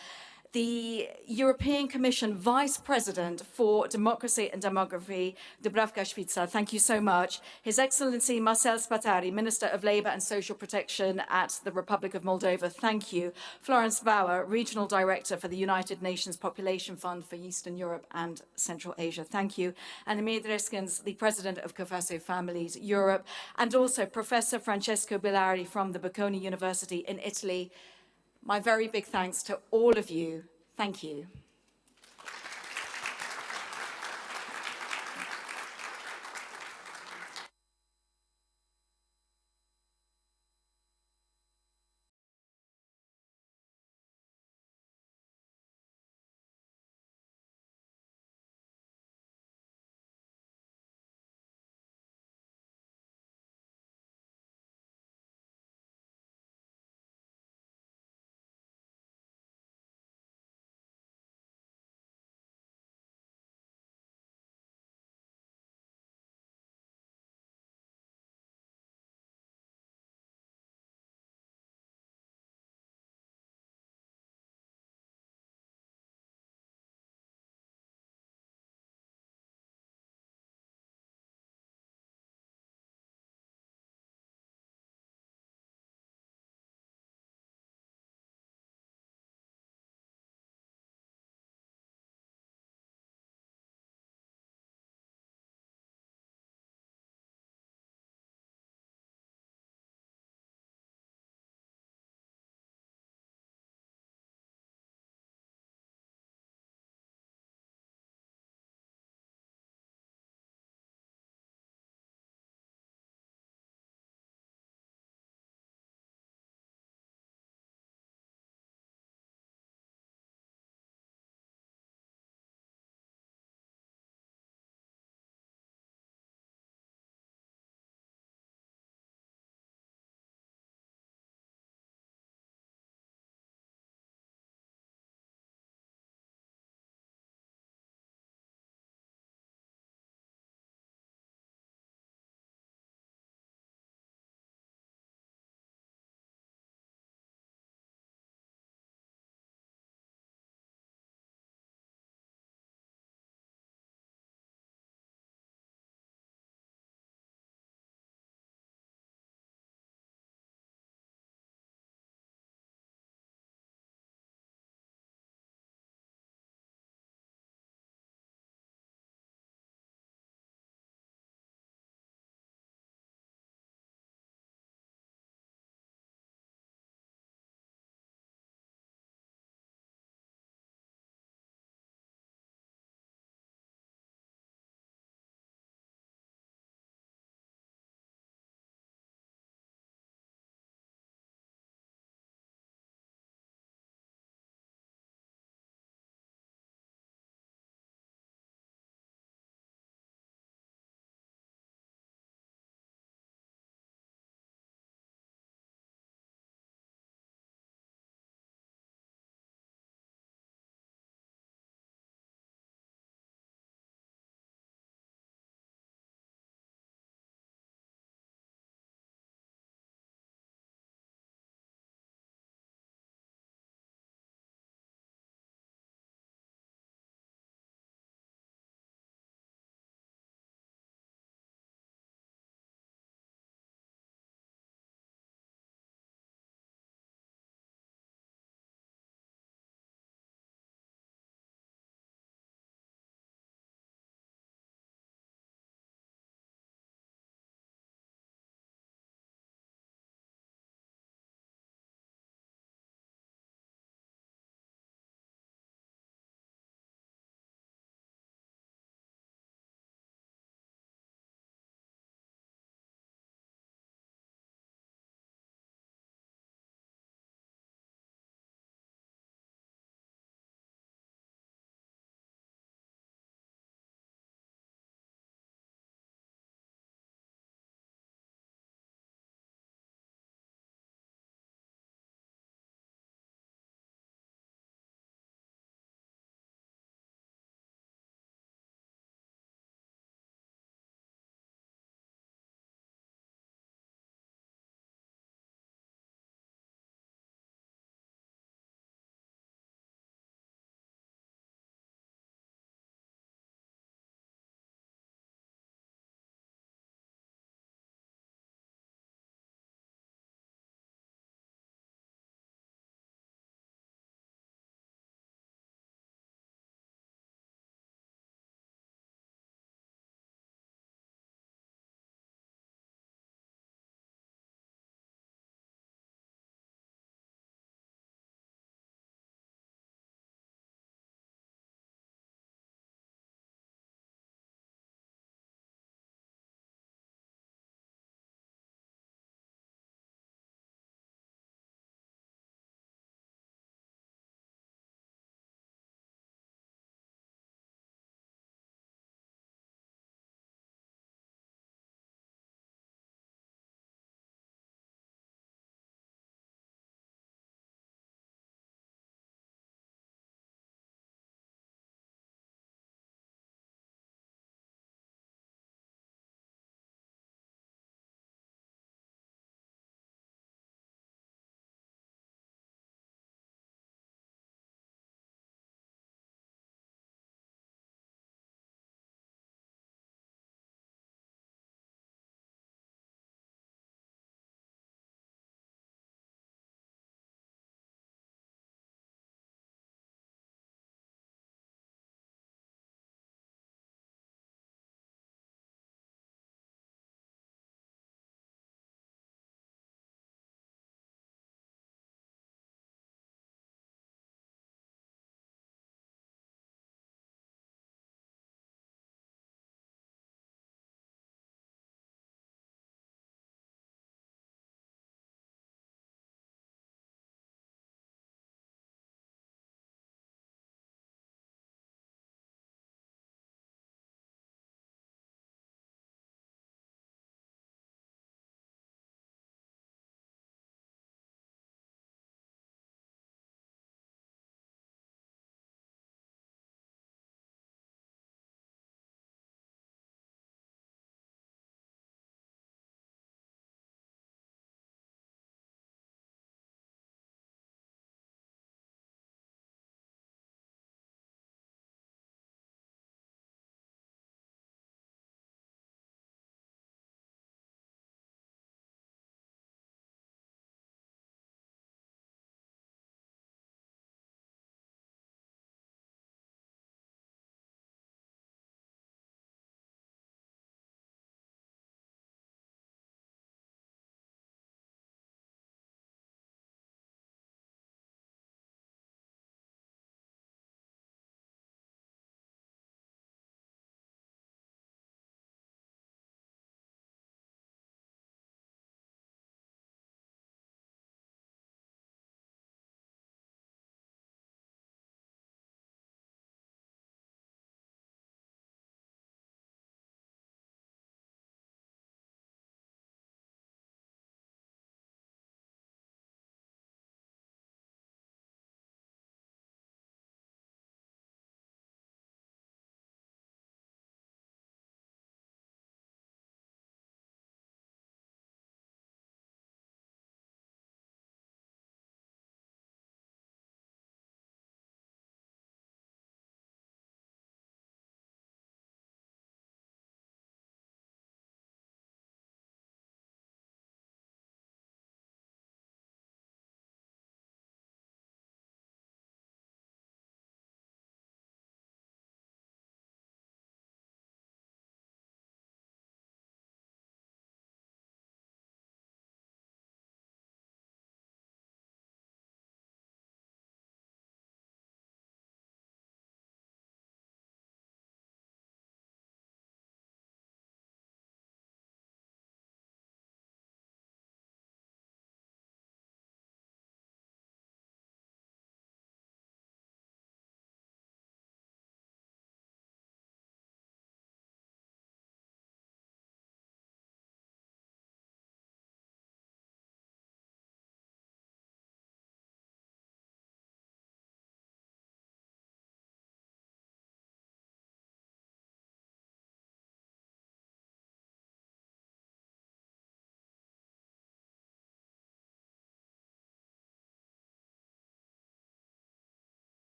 the European Commission Vice President for Democracy and Demography, Dubravka Šuica, thank you so much. His Excellency Marcel Spatari, Minister of Labour and Social Protection at the Republic of Moldova, thank you. Florence Bauer, Regional Director for the United Nations Population Fund for Eastern Europe and Central Asia, thank you. And Emir Dreskens, the President of COFASE Families Europe, and also Professor Francesco Billari from the Bocconi University in Italy. My very big thanks to all of you. Thank you.